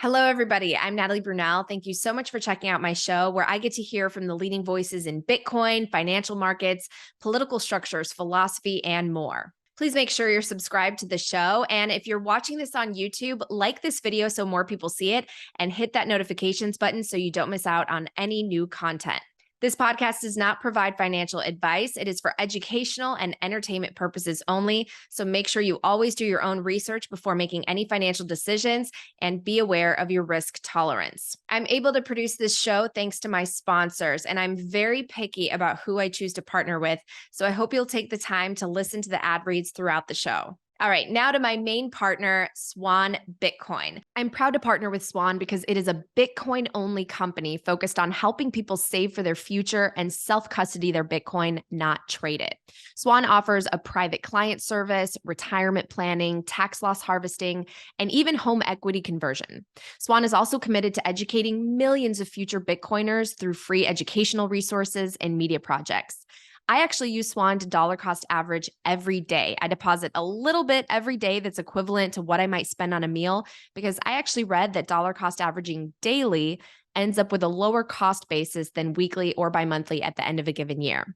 Hello, everybody. I'm Natalie Brunell. Thank you so much for checking out my show, where I get to hear from the leading voices in Bitcoin, financial markets, political structures, philosophy, and more. Please make sure you're subscribed to the show. And if you're watching this on YouTube, like this video so more people see it and hit that notifications button so you don't miss out on any new content. This podcast does not provide financial advice. It is for educational and entertainment purposes only. So make sure you always do your own research before making any financial decisions and be aware of your risk tolerance. I'm able to produce this show thanks to my sponsors, and I'm very picky about who I choose to partner with. So I hope you'll take the time to listen to the ad reads throughout the show. All right, now to my main partner, Swan Bitcoin. I'm proud to partner with Swan because it is a Bitcoin-only company focused on helping people save for their future and self-custody their Bitcoin, not trade it. Swan offers a private client service, retirement planning, tax loss harvesting, and even home equity conversion. Swan is also committed to educating millions of future Bitcoiners through free educational resources and media projects. I actually use Swan to dollar cost average every day. I deposit a little bit every day that's equivalent to what I might spend on a meal, because I actually read that dollar cost averaging daily ends up with a lower cost basis than weekly or bi-monthly at the end of a given year.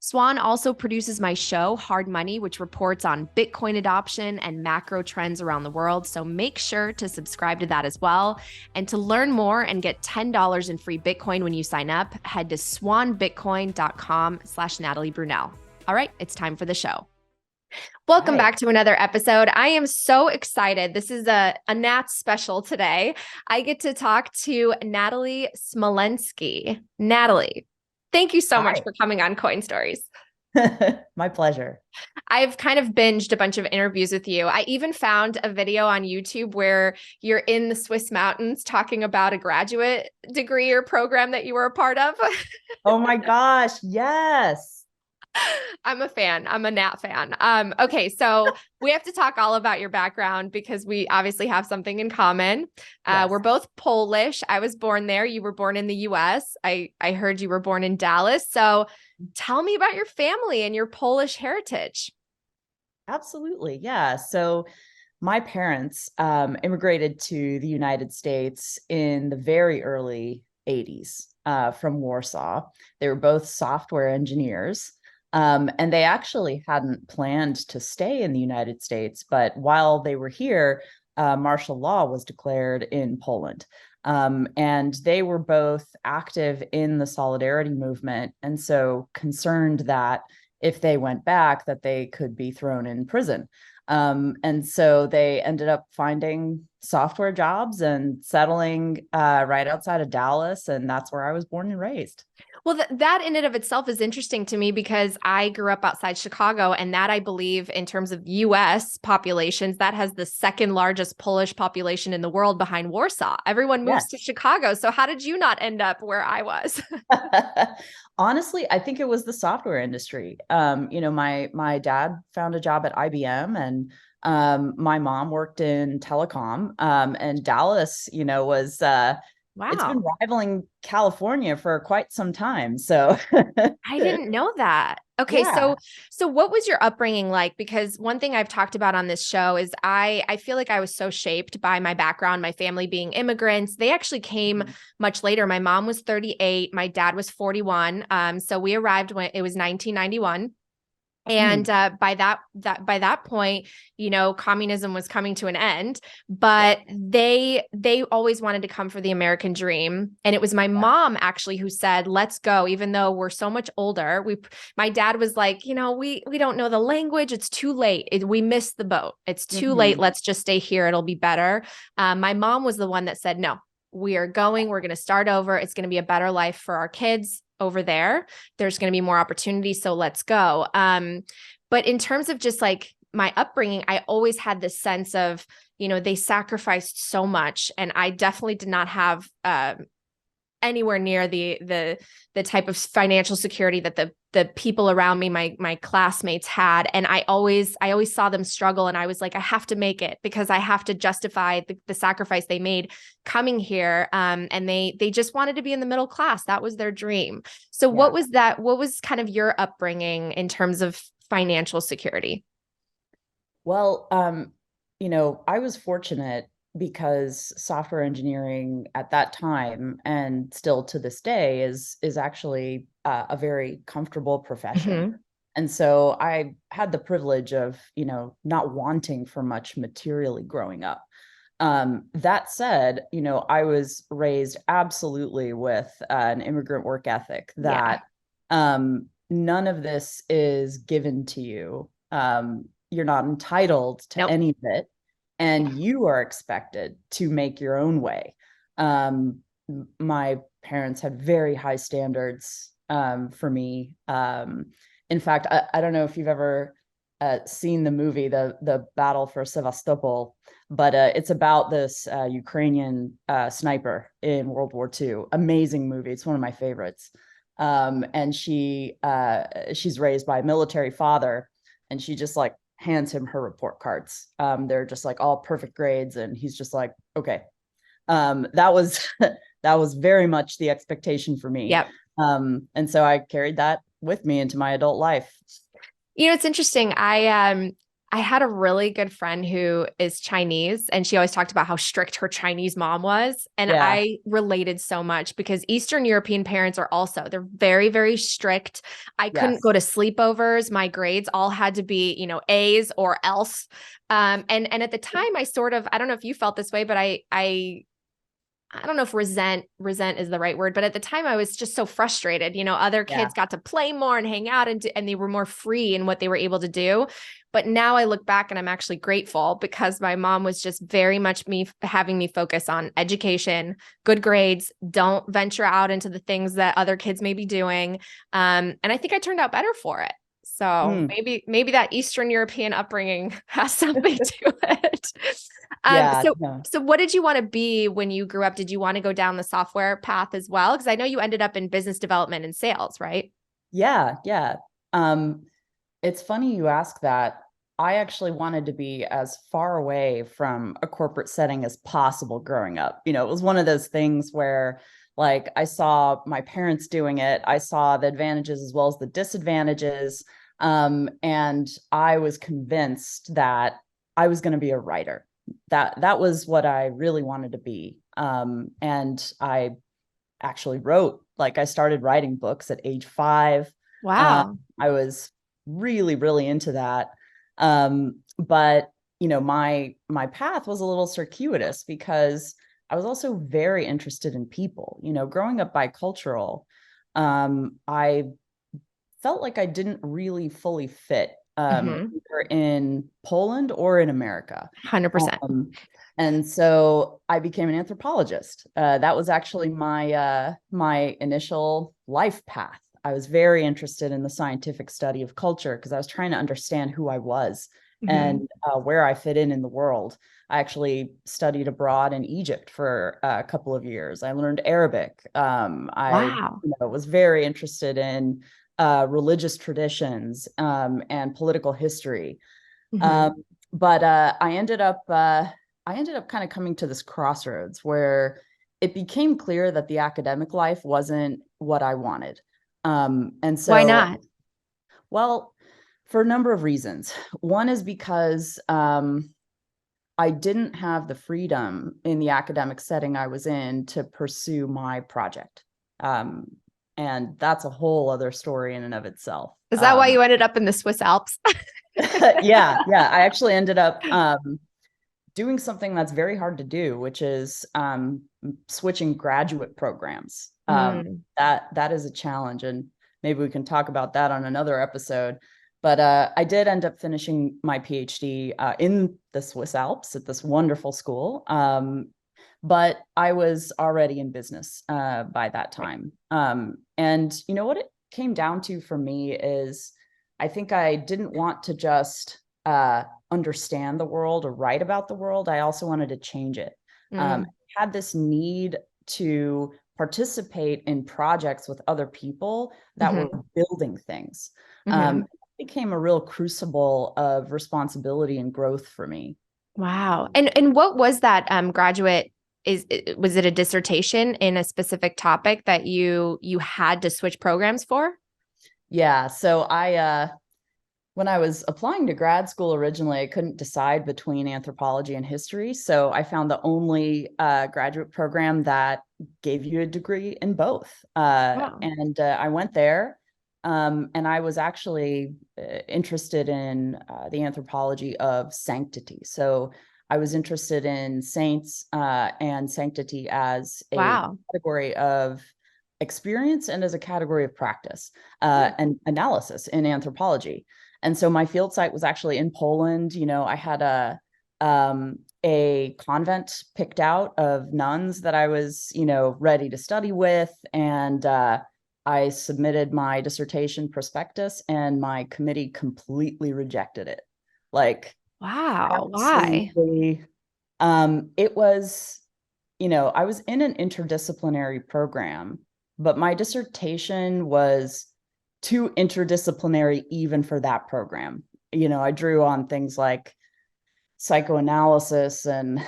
Swan also produces my show, Hard Money, which reports on Bitcoin adoption and macro trends around the world. So make sure to subscribe to that as well. And to learn more and get $10 in free Bitcoin when you sign up, head to swanbitcoin.com/Natalie Brunell. All right, it's time for the show. Welcome back to another episode. I am so excited. This is a Nat special today. I get to talk to Natalie Smolenski. Natalie, thank you so much for coming on Coin Stories. My pleasure. I've kind of binged a bunch of interviews with you. I even found a video on YouTube where you're in the Swiss mountains talking about a graduate degree or program that you were a part of. Oh my gosh, yes. I'm a fan. I'm a Nat fan. Okay, so we have to talk all about your background because we obviously have something in common. Yes. We're both Polish. I was born there. You were born in the US. I heard you were born in Dallas. So tell me about your family and your Polish heritage. Absolutely. Yeah. So my parents immigrated to the United States in the very early 80s from Warsaw. They were both software engineers. And they actually hadn't planned to stay in the United States, but while they were here, martial law was declared in Poland. And they were both active in the Solidarity movement, and so concerned that if they went back, that they could be thrown in prison. And so they ended up finding software jobs and settling right outside of Dallas, and that's where I was born and raised. Well, that in and of itself is interesting to me because I grew up outside Chicago, and that, I believe, in terms of US populations, that has the second largest Polish population in the world behind Warsaw. Everyone moves to Chicago. So how did you not end up where I was? Honestly, I think it was the software industry. My dad found a job at IBM, and my mom worked in telecom. And Dallas, was it's been rivaling California for quite some time. So I didn't know that. Okay, yeah. So what was your upbringing like? Because one thing I've talked about on this show is I feel like I was so shaped by my background, my family being immigrants. They actually came much later. My mom was 38, my dad was 41. So we arrived when it was 1991. And by that point, communism was coming to an end, but they always wanted to come for the American dream. And it was my mom actually who said, let's go, even though we're so much older. My dad was like, we don't know the language. It's too late. We missed the boat. It's too late. Let's just stay here. It'll be better. My mom was the one that said, no, we are going. We're going to start over. It's going to be a better life for our kids over there. There's going to be more opportunity. So let's go. But in terms of just like my upbringing, I always had this sense of, they sacrificed so much. And I definitely did not have anywhere near the type of financial security that the people around me, my classmates had. And I always saw them struggle. And I was like, I have to make it because I have to justify the sacrifice they made coming here. And they just wanted to be in the middle class. That was their dream. So what was that? What was kind of your upbringing in terms of financial security? Well, I was fortunate because software engineering at that time and still to this day is actually a very comfortable profession. Mm-hmm. And so I had the privilege of, not wanting for much materially growing up. That said, I was raised absolutely with an immigrant work ethic Yeah. that none of this is given to you. You're not entitled to Nope. any of it, and you are expected to make your own way. My parents had very high standards for me. In fact, I don't know if you've ever seen the movie, the Battle for Sevastopol, but it's about this Ukrainian sniper in World War II. Amazing movie. It's one of my favorites. And she's raised by a military father, and she just like hands him her report cards. They're just like all perfect grades, and he's just like, okay. That was that was very much the expectation for me. Yep. And so I carried that with me into my adult life. It's interesting. I had a really good friend who is Chinese, and she always talked about how strict her Chinese mom was. And Yeah. I related so much because Eastern European parents are also, they're very, very strict. I couldn't go to sleepovers. My grades all had to be, A's or else. And at the time I don't know if you felt this way, but I don't know if resent is the right word, but at the time I was just so frustrated. Other kids got to play more and hang out, and they were more free in what they were able to do. But now I look back and I'm actually grateful because my mom was just very much having me focus on education, good grades, don't venture out into the things that other kids may be doing. And I think I turned out better for it. So maybe that Eastern European upbringing has something to it. So what did you want to be when you grew up? Did you want to go down the software path as well? Because I know you ended up in business development and sales, right? Yeah. It's funny you ask that. I actually wanted to be as far away from a corporate setting as possible growing up. It was one of those things where like I saw my parents doing it. I saw the advantages as well as the disadvantages. And I was convinced that I was going to be a writer. That was what I really wanted to be. And I actually wrote, like I started writing books at age 5. Wow. I was really, really into that. But my path was a little circuitous because I was also very interested in people. Growing up bicultural, I felt like I didn't really fully fit either in Poland or in America. 100%. And so I became an anthropologist. That was actually my initial life path. I was very interested in the scientific study of culture because I was trying to understand who I was and where I fit in the world. I actually studied abroad in Egypt for a couple of years. I learned Arabic. I was very interested in religious traditions and political history. But I ended up kind of coming to this crossroads where it became clear that the academic life wasn't what I wanted. And so, why not? Well, for a number of reasons. One is because I didn't have the freedom in the academic setting I was in to pursue my project. And that's a whole other story in and of itself. Is that why you ended up in the Swiss Alps? Yeah. I actually ended up doing something that's very hard to do, which is switching graduate programs. That is a challenge, and maybe we can talk about that on another episode. But I did end up finishing my PhD in the Swiss Alps at this wonderful school. But I was already in business by that time. And what it came down to for me is I think I didn't want to just understand the world or write about the world. I also wanted to change it. Had this need to participate in projects with other people that were building things. It became a real crucible of responsibility and growth for me. Wow. And what was that graduate? Was it a dissertation in a specific topic that you had to switch programs for? Yeah. So I When I was applying to grad school originally, I couldn't decide between anthropology and history. So I found the only graduate program that gave you a degree in both. Wow. I went there, and I was actually interested in the anthropology of sanctity. So I was interested in saints and sanctity as a Wow. category of experience and as a category of practice and analysis in anthropology. And so my field site was actually in Poland. I had a convent picked out of nuns that I was, ready to study with. And I submitted my dissertation prospectus and my committee completely rejected it. Like, Wow. Why? absolutely. It was, I was in an interdisciplinary program, but my dissertation was too interdisciplinary even for that program. I drew on things like psychoanalysis and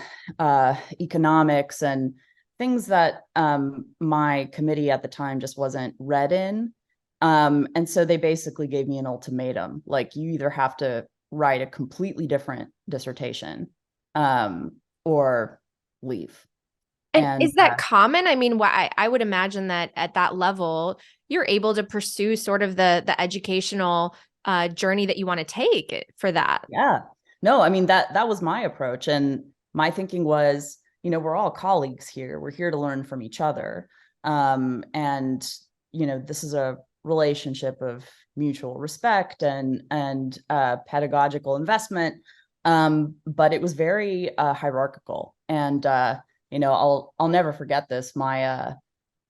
economics and things that my committee at the time just wasn't read in. And so they basically gave me an ultimatum, like you either have to write a completely different dissertation or leave. And And is that common? I mean, why I would imagine that at that level, you're able to pursue sort of the educational journey that you want to take for that. yeah, no, I mean that was my approach, and my thinking was, we're all colleagues here. We're here to learn from each other, and this is a relationship of mutual respect and pedagogical investment. But it was very hierarchical, and I'll never forget this. My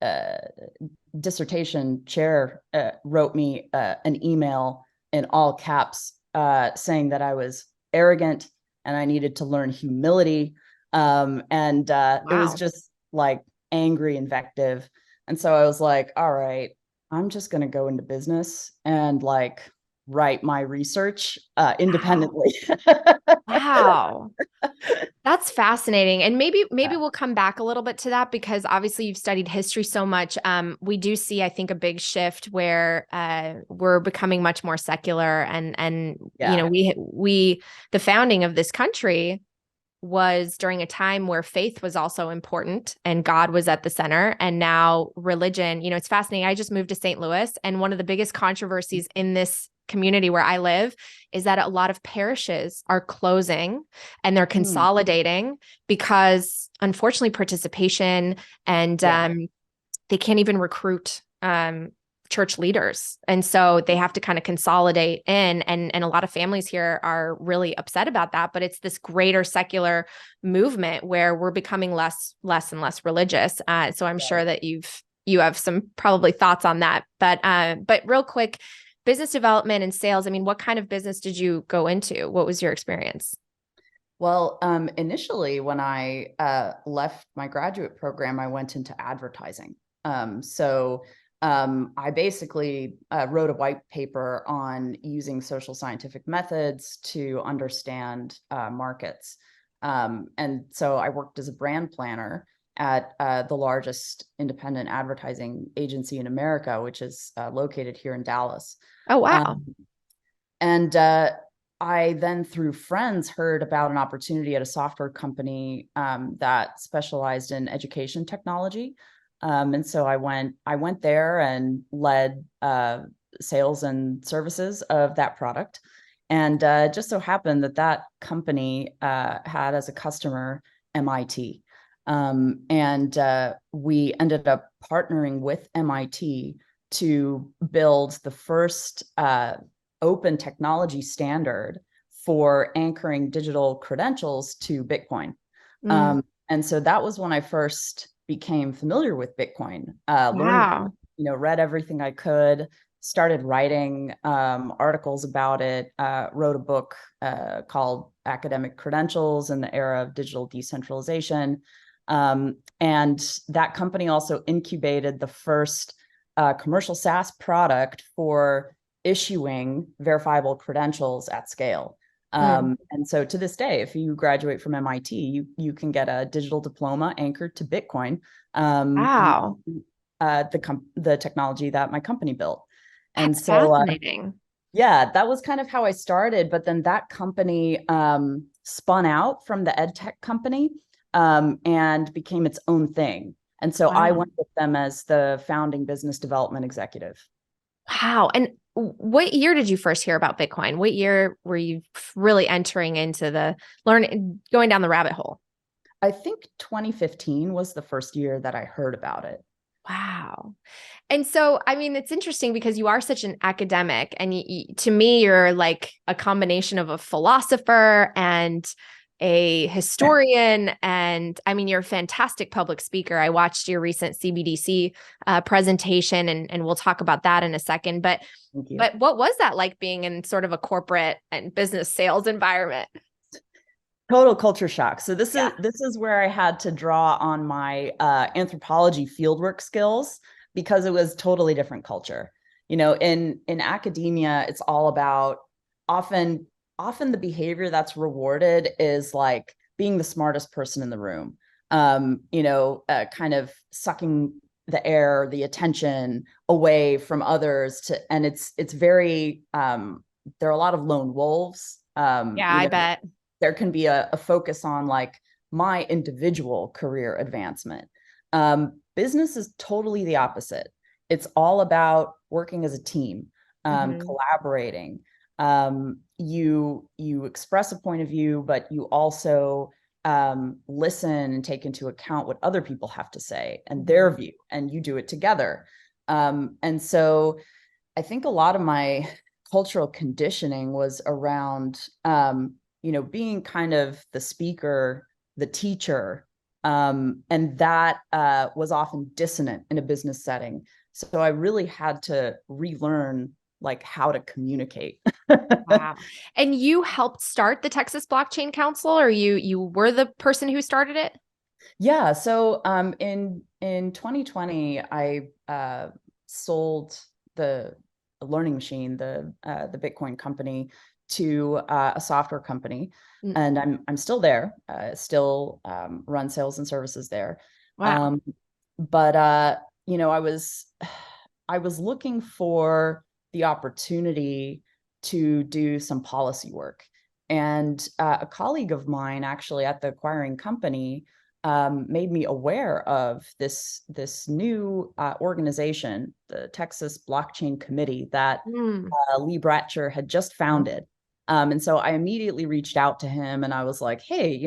uh, dissertation chair wrote me an email in all caps saying that I was arrogant and I needed to learn humility. It was Wow. just like angry invective. And so I was like, all right, I'm just going to go into business and like write my research Wow. independently. Wow. That's fascinating. And maybe we'll come back a little bit to that because obviously you've studied history so much. We do see, I think, a big shift where we're becoming much more secular and Yeah. we the founding of this country was during a time where faith was also important and God was at the center. And now religion, it's fascinating. I just moved to St. Louis, and one of the biggest controversies in this community where I live is that a lot of parishes are closing and they're Hmm. consolidating because unfortunately participation and Yeah. they can't even recruit church leaders. And so they have to kind of consolidate in and a lot of families here are really upset about that, but it's this greater secular movement where we're becoming less and less religious. So I'm sure that you have some probably thoughts on that. But real quick, business development and sales, I mean, what kind of business did you go into? What was your experience? Well, initially, when I left my graduate program, I went into advertising. I basically wrote a white paper on using social scientific methods to understand markets. And so I worked as a brand planner at the largest independent advertising agency in America, which is located here in Dallas. Oh, wow. Um, and I then, through friends, heard about an opportunity at a software company that specialized in education technology. And so I went there and led sales and services of that product. And just so happened that company had as a customer MIT. We ended up partnering with MIT to build the first open technology standard for anchoring digital credentials to Bitcoin. Mm, And so that was when I first became familiar with Bitcoin, learned, wow. read everything I could, started writing articles about it, wrote a book called Academic Credentials in the Era of Digital Decentralization. And that company also incubated the first commercial SaaS product for issuing verifiable credentials at scale. Mm, And so to this day, if you graduate from MIT, you can get a digital diploma anchored to Bitcoin, wow. using the technology that my company built. And That's so fascinating. Yeah, that was kind of how I started. But then that company spun out from the ed tech company and became its own thing. And so I Wow. went with them as the founding business development executive. Wow. And what year did you first hear about Bitcoin? What year were you really entering into the going down the rabbit hole? I think 2015 was the first year that I heard about it. Wow. And so, I mean, it's interesting because you are such an academic, and to me, you're like a combination of a philosopher and a historian. And I mean, you're a fantastic public speaker. I watched your recent CBDC presentation, and we'll talk about that in a second. Thank you. But what was that like being in sort of a corporate and business sales environment? Total culture shock. So this Yeah. is where I had to draw on my anthropology fieldwork skills because it was totally different culture. You know, in academia, it's all about often often the behavior that's rewarded is like being the smartest person in the room. Kind of sucking the air, the attention away from others and it's very there are a lot of lone wolves. Yeah, I bet. There can be a focus on like my individual career advancement. Business is totally the opposite. It's all about working as a team, Hmm. collaborating. You express a point of view, but you also listen and take into account what other people have to say and their view, and you do it together. And so I think a lot of my cultural conditioning was around being kind of the speaker, the teacher, and that was often dissonant in a business setting. So I really had to relearn like how to communicate. Wow. And you helped start the Texas Blockchain Council, or you were the person who started it? Yeah. So in 2020, I sold the learning machine, the Bitcoin company, to a software company, Mm. and I'm still there. Still run sales and services there. Wow. Um, but I was I was looking for the opportunity to do some policy work, and a colleague of mine actually at the acquiring company made me aware of this new organization, the Texas Blockchain Committee, that Mm. Lee Bratcher had just founded. And so I immediately reached out to him and I was like, hey,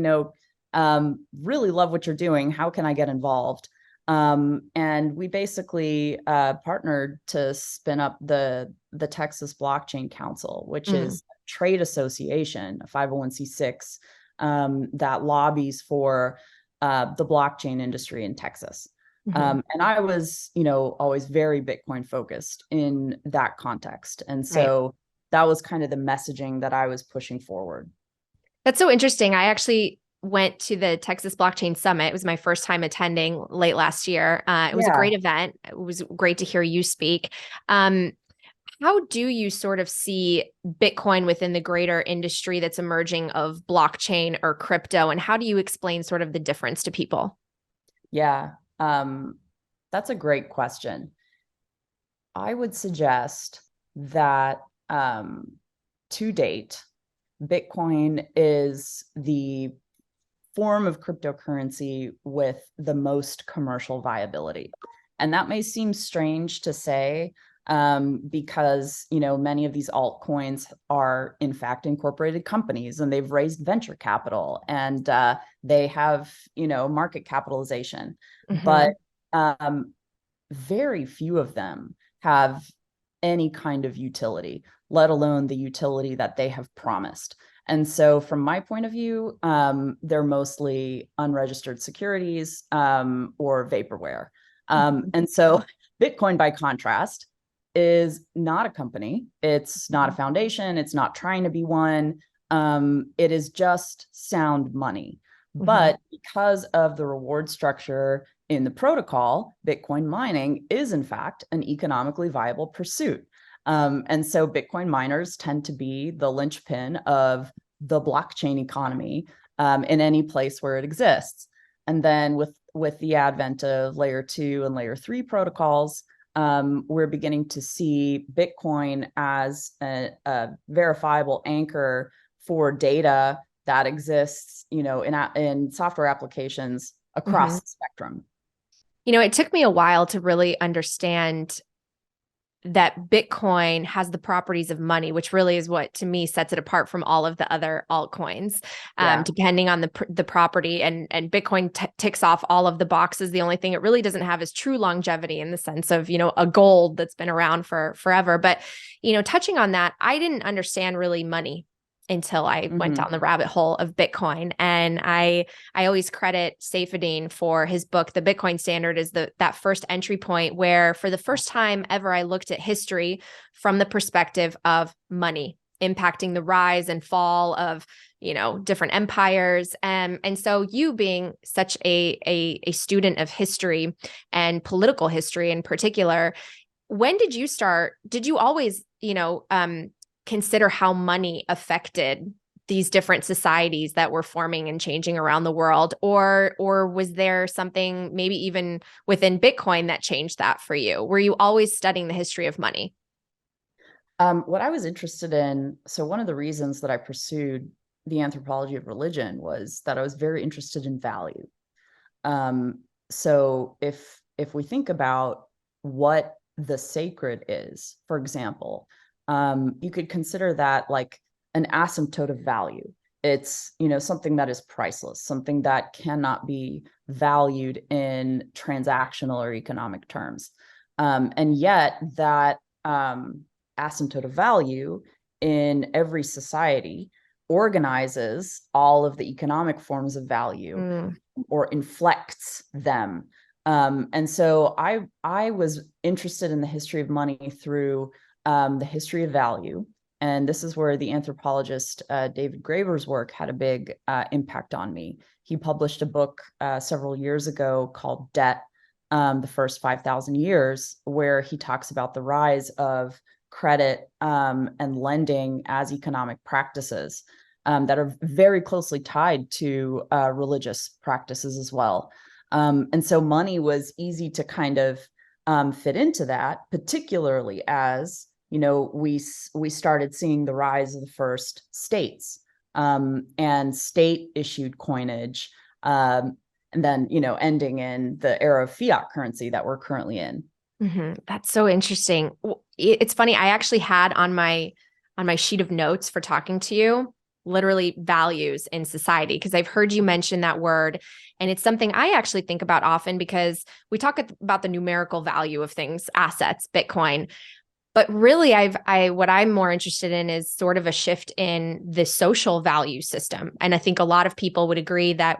really love what you're doing. How can I get involved? And we basically partnered to spin up the Texas Blockchain Council, which Mm. is a trade association, a 501c6, that lobbies for the blockchain industry in Texas. Hmm. And I was, always very Bitcoin focused in that context. And Right. so that was kind of the messaging that I was pushing forward. That's so interesting. I actually went to the Texas Blockchain Summit. It was my first time attending late last year. It was a great Yeah. event. It was great to hear you speak. Um, how do you sort of see Bitcoin within the greater industry that's emerging of blockchain or crypto? And how do you explain sort of the difference to people? Yeah. That's a great question. I would suggest that to date, Bitcoin is the form of cryptocurrency with the most commercial viability. And that may seem strange to say because many of these altcoins are in fact incorporated companies and they've raised venture capital and they have market capitalization, but Hmm. um, very few of them have any kind of utility, let alone the utility that they have promised. And so, from my point of view, they're mostly unregistered securities or vaporware. And so, Bitcoin, by contrast, is not a company. It's not a foundation. It's not trying to be one. It is just sound money. Hmm. But because of the reward structure in the protocol, Bitcoin mining is, in fact, an economically viable pursuit. And so Bitcoin miners tend to be the linchpin of the blockchain economy in any place where it exists. And then with the advent of layer 2 and layer 3 protocols, we're beginning to see Bitcoin as a verifiable anchor for data that exists, in software applications across the spectrum. It took me a while to really understand that Bitcoin has the properties of money, which really is what, to me, sets it apart from all of the other altcoins, depending on the property. And Bitcoin ticks off all of the boxes. The only thing it really doesn't have is true longevity in the sense of, a gold that's been around for forever. But, touching on that, I didn't understand really money until I went down the rabbit hole of Bitcoin. And I always credit Saifedean for his book, The Bitcoin Standard, is that first entry point where for the first time ever, I looked at history from the perspective of money impacting the rise and fall of, different empires. And so you being such a student of history and political history in particular, when did you start? Did you always, consider how money affected these different societies that were forming and changing around the world? Or was there something maybe even within Bitcoin that changed that for you? Were you always studying the history of money? What I was interested in, so one of the reasons that I pursued the anthropology of religion was that I was very interested in value. So if we think about what the sacred is, for example, you could consider that like an asymptote of value. It's, something that is priceless, something that cannot be valued in transactional or economic terms. And yet that asymptote of value in every society organizes all of the economic forms of value or inflects them. And so I was interested in the history of money through the history of value. And this is where the anthropologist David Graeber's work had a big impact on me. He published a book several years ago called Debt, the First 5,000 Years, where he talks about the rise of credit and lending as economic practices that are very closely tied to religious practices as well. And so money was easy to kind of fit into that, particularly as we started seeing the rise of the first states and state issued coinage, and then ending in the era of fiat currency that we're currently in. That's so interesting. It's funny. I actually had on my sheet of notes for talking to you, literally values in society, because I've heard you mention that word. And it's something I actually think about often because we talk about the numerical value of things, assets, Bitcoin. But really, what I'm more interested in is sort of a shift in the social value system. And I think a lot of people would agree that,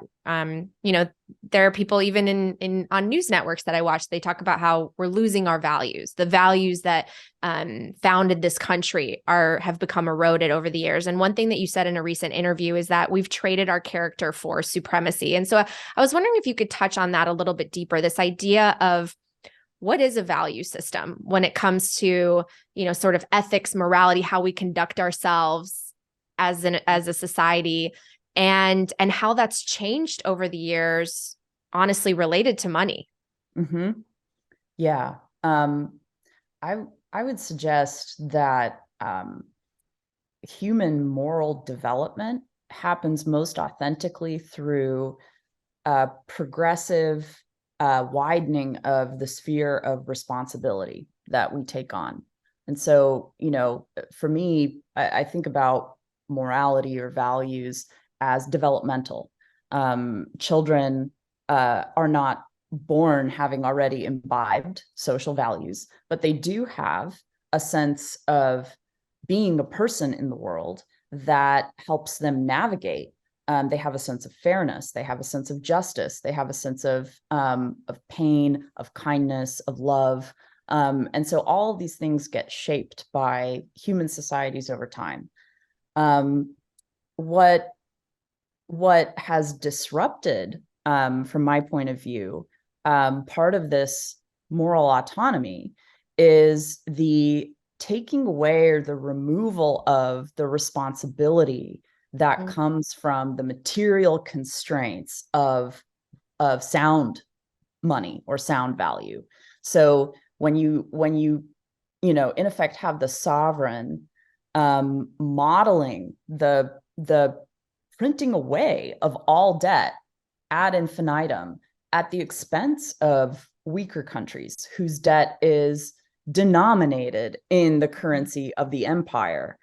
there are people even on news networks that I watch, they talk about how we're losing our values. The values that founded this country have become eroded over the years. And one thing that you said in a recent interview is that we've traded our character for supremacy. And so I was wondering if you could touch on that a little bit deeper, this idea of what is a value system when it comes to, sort of ethics, morality, how we conduct ourselves as a society, and how that's changed over the years, honestly, related to money. Yeah. I would suggest that human moral development happens most authentically through progressive widening of the sphere of responsibility that we take on. And so, for me, I think about morality or values as developmental. Children are not born having already imbibed social values, but they do have a sense of being a person in the world that helps them navigate. They have a sense of fairness. They have a sense of justice. They have a sense of pain, of kindness, of love. And so all of these things get shaped by human societies over time. What has disrupted, from my point of view, part of this moral autonomy is the taking away or the removal of the responsibility that comes from the material constraints of sound money or sound value. So when you in effect have the sovereign modeling the printing away of all debt ad infinitum at the expense of weaker countries whose debt is denominated in the currency of the empire,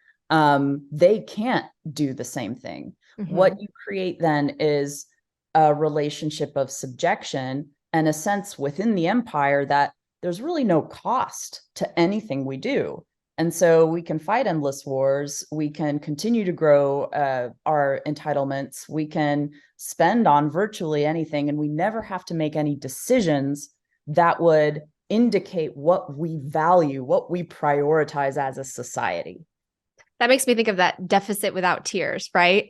they can't do the same thing. Mm-hmm. What you create then is a relationship of subjection and a sense within the empire that there's really no cost to anything we do. And so we can fight endless wars. We can continue to grow our entitlements. We can spend on virtually anything, and we never have to make any decisions that would indicate what we value, what we prioritize as a society. That makes me think of that deficit without tears, right?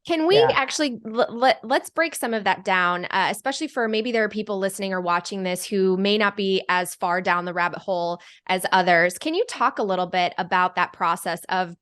Can we actually let's break some of that down, especially for maybe there are people listening or watching this who may not be as far down the rabbit hole as others. Can you talk a little bit about that process of,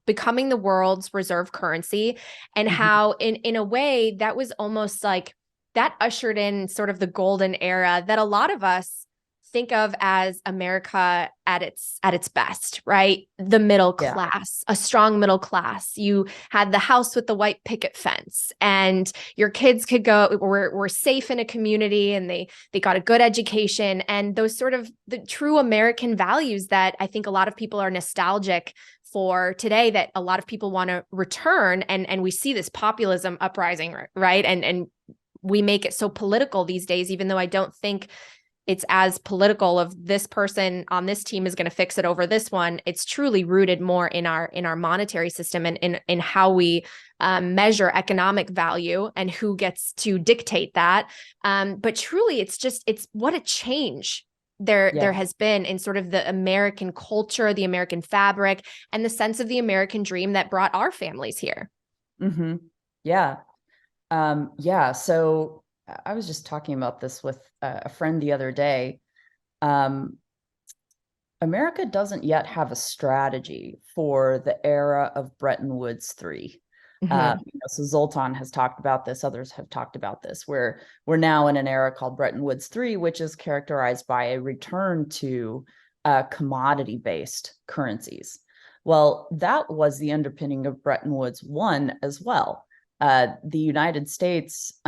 becoming the world's reserve currency and how in a way that was almost like that ushered in sort of the golden era that a lot of us think of as America at its best, right? The middle class, a strong middle class. You had the house with the white picket fence, and your kids could were safe in a community, and they got a good education, and those sort of the true American values that I think a lot of people are nostalgic for today, that a lot of people want to return, and we see this populism uprising, right? And we make it so political these days, even though I don't think it's as political of this person on this team is going to fix it over this one. It's truly rooted more in our monetary system and in how we measure economic value and who gets to dictate that. But truly, it's what a change there has been in sort of the American culture, the American fabric, and the sense of the American dream that brought our families here. Mm-hmm. Yeah. So I was just talking about this with a friend the other day. America doesn't yet have a strategy for the era of Bretton Woods 3. So Zoltan has talked about this, others have talked about this, where we're now in an era called Bretton Woods 3, which is characterized by a return to commodity-based currencies. Well, that was the underpinning of Bretton Woods 1 as well. The United States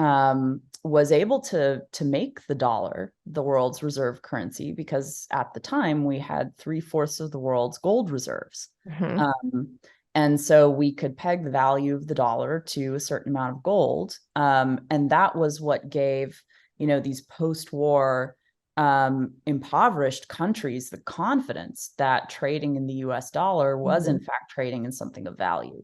was able to make the dollar the world's reserve currency because at the time we had 3/4 of the world's gold reserves. And so we could peg the value of the dollar to a certain amount of gold. And that was what gave, these post-war impoverished countries the confidence that trading in the US dollar was in fact trading in something of value.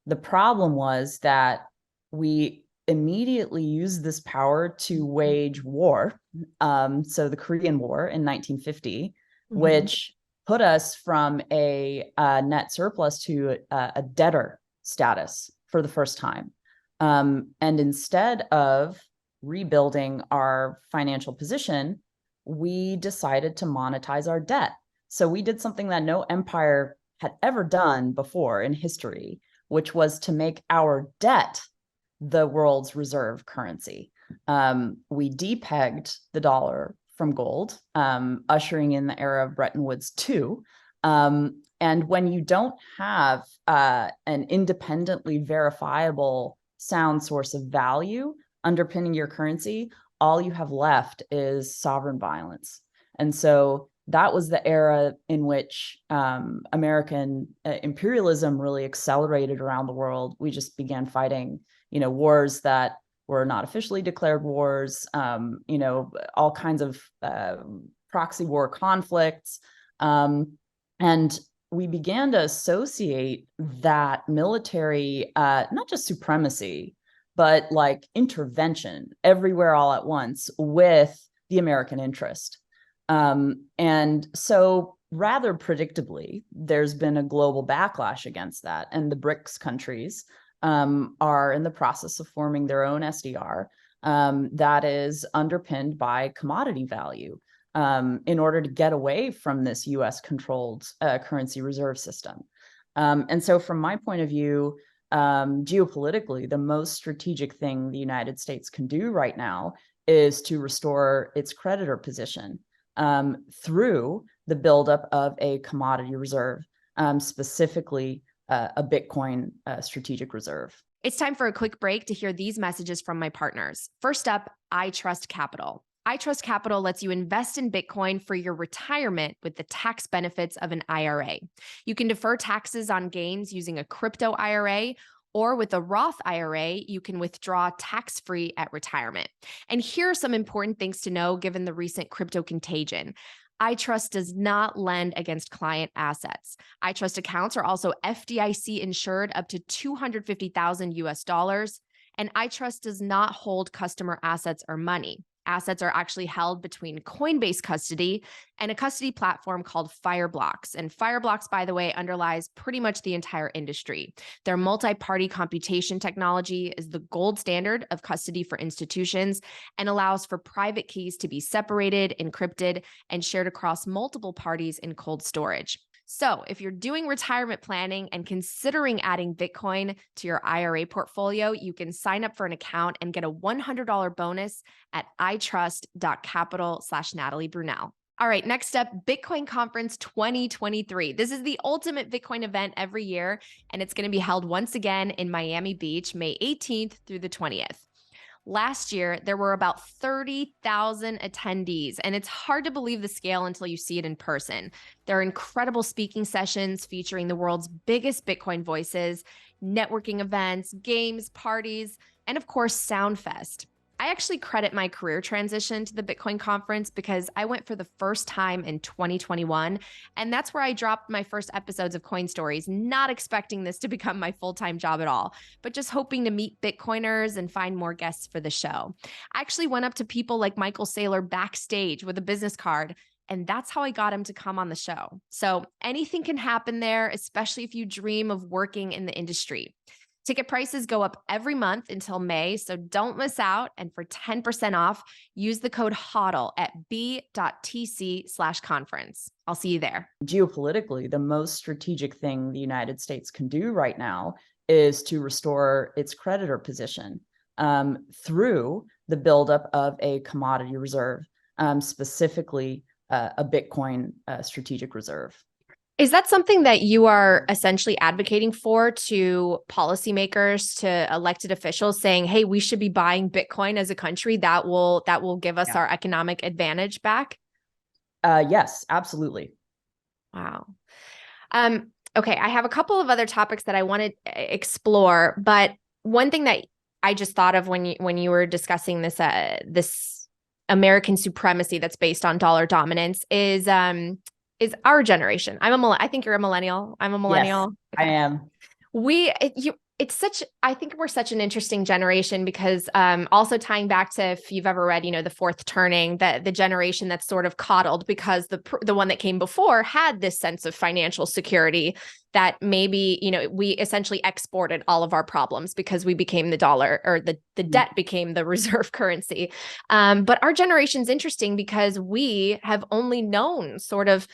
The problem was that we immediately used this power to wage war. So the Korean War in 1950, which put us from a net surplus to a debtor status for the first time. And instead of rebuilding our financial position, we decided to monetize our debt. So we did something that no empire had ever done before in history, which was to make our debt the world's reserve currency. We depegged the dollar from gold, ushering in the era of Bretton Woods 2. And when you don't have an independently verifiable sound source of value underpinning your currency, all you have left is sovereign violence. And so that was the era in which American imperialism really accelerated around the world. We just began fighting, wars that were not officially declared wars, all kinds of proxy war conflicts. And we began to associate that military, not just supremacy, but like intervention everywhere all at once with the American interest. And so rather predictably, there's been a global backlash against that. And the BRICS countries are in the process of forming their own SDR that is underpinned by commodity value in order to get away from this US controlled currency reserve system. And so from my point of view, geopolitically, the most strategic thing the United States can do right now is to restore its creditor position. through the buildup of a commodity reserve, specifically a Bitcoin strategic reserve. It's time for a quick break to hear these messages from my partners. First up, iTrustCapital. iTrustCapital lets you invest in Bitcoin for your retirement with the tax benefits of an IRA. You can defer taxes on gains using a crypto IRA, or with a Roth IRA, you can withdraw tax-free at retirement. And here are some important things to know given the recent crypto contagion. iTrust does not lend against client assets. iTrust accounts are also FDIC insured up to $250,000 US, and iTrust does not hold customer assets or money. Assets are actually held between Coinbase custody and a custody platform called Fireblocks. And Fireblocks, by the way, underlies pretty much the entire industry. Their multi-party computation technology is the gold standard of custody for institutions and allows for private keys to be separated, encrypted, and shared across multiple parties in cold storage. So if you're doing retirement planning and considering adding Bitcoin to your IRA portfolio, you can sign up for an account and get a $100 bonus at iTrust.capital/Natalie Brunell. All right, next up, Bitcoin Conference 2023. This is the ultimate Bitcoin event every year, and it's going to be held once again in Miami Beach, May 18th through the 20th. Last year, there were about 30,000 attendees, and it's hard to believe the scale until you see it in person. There are incredible speaking sessions featuring the world's biggest Bitcoin voices, networking events, games, parties, and of course, Soundfest. I actually credit my career transition to the Bitcoin conference because I went for the first time in 2021, and that's where I dropped my first episodes of Coin Stories, not expecting this to become my full-time job at all, but just hoping to meet Bitcoiners and find more guests for the show. I actually went up to people like Michael Saylor backstage with a business card, and that's how I got him to come on the show. So anything can happen there, especially if you dream of working in the industry. Ticket prices go up every month until May, so don't miss out. And for 10% off, use the code HODL at b.tc/conference. I'll see you there. Geopolitically, the most strategic thing the United States can do right now is to restore its creditor position through the buildup of a commodity reserve, specifically a Bitcoin strategic reserve. Is that something that you are essentially advocating for to policymakers, to elected officials, saying, hey, we should be buying Bitcoin as a country that will give us our economic advantage back? Yes, absolutely. Wow. Okay, I have a couple of other topics that I want to explore, but one thing that I just thought of when you were discussing this this American supremacy that's based on dollar dominance is our generation. I think you're a millennial. I'm a millennial. Yes, okay. I am. I think we're such an interesting generation because also tying back to, if you've ever read, The Fourth Turning, the generation that's sort of coddled because the one that came before had this sense of financial security that maybe, we essentially exported all of our problems because we became the dollar, or the debt became the reserve currency. But our generation's interesting because we have only known sort of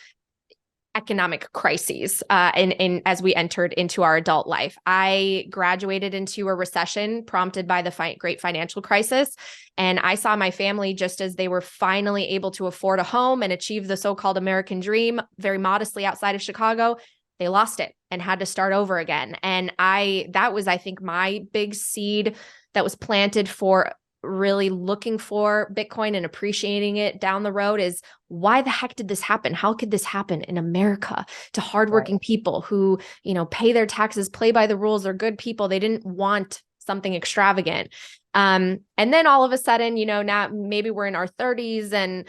economic crises as we entered into our adult life. I graduated into a recession prompted by the great financial crisis. And I saw my family, just as they were finally able to afford a home and achieve the so-called American dream, very modestly outside of Chicago, they lost it and had to start over again. And that was, I think, my big seed that was planted for really looking for Bitcoin and appreciating it down the road is, why the heck did this happen? How could this happen in America to hardworking people who, pay their taxes, play by the rules, are good people? They didn't want something extravagant. And then all of a sudden, now maybe we're in our 30s and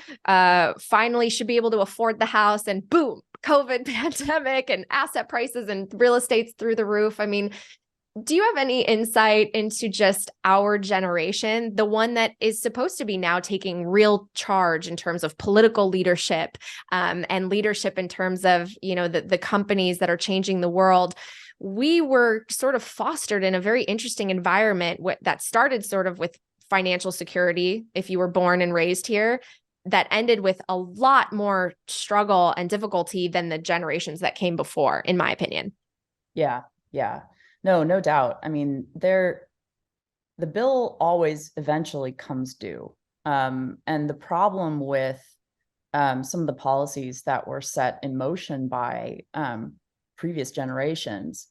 finally should be able to afford the house, and boom, COVID pandemic and asset prices and real estate's through the roof. I mean, do you have any insight into just our generation, the one that is supposed to be now taking real charge in terms of political leadership and leadership in terms of, the companies that are changing the world? We were sort of fostered in a very interesting environment that started sort of with financial security, if you were born and raised here, that ended with a lot more struggle and difficulty than the generations that came before, in my opinion. Yeah. No doubt. I mean, the bill always eventually comes due. And the problem with some of the policies that were set in motion by previous generations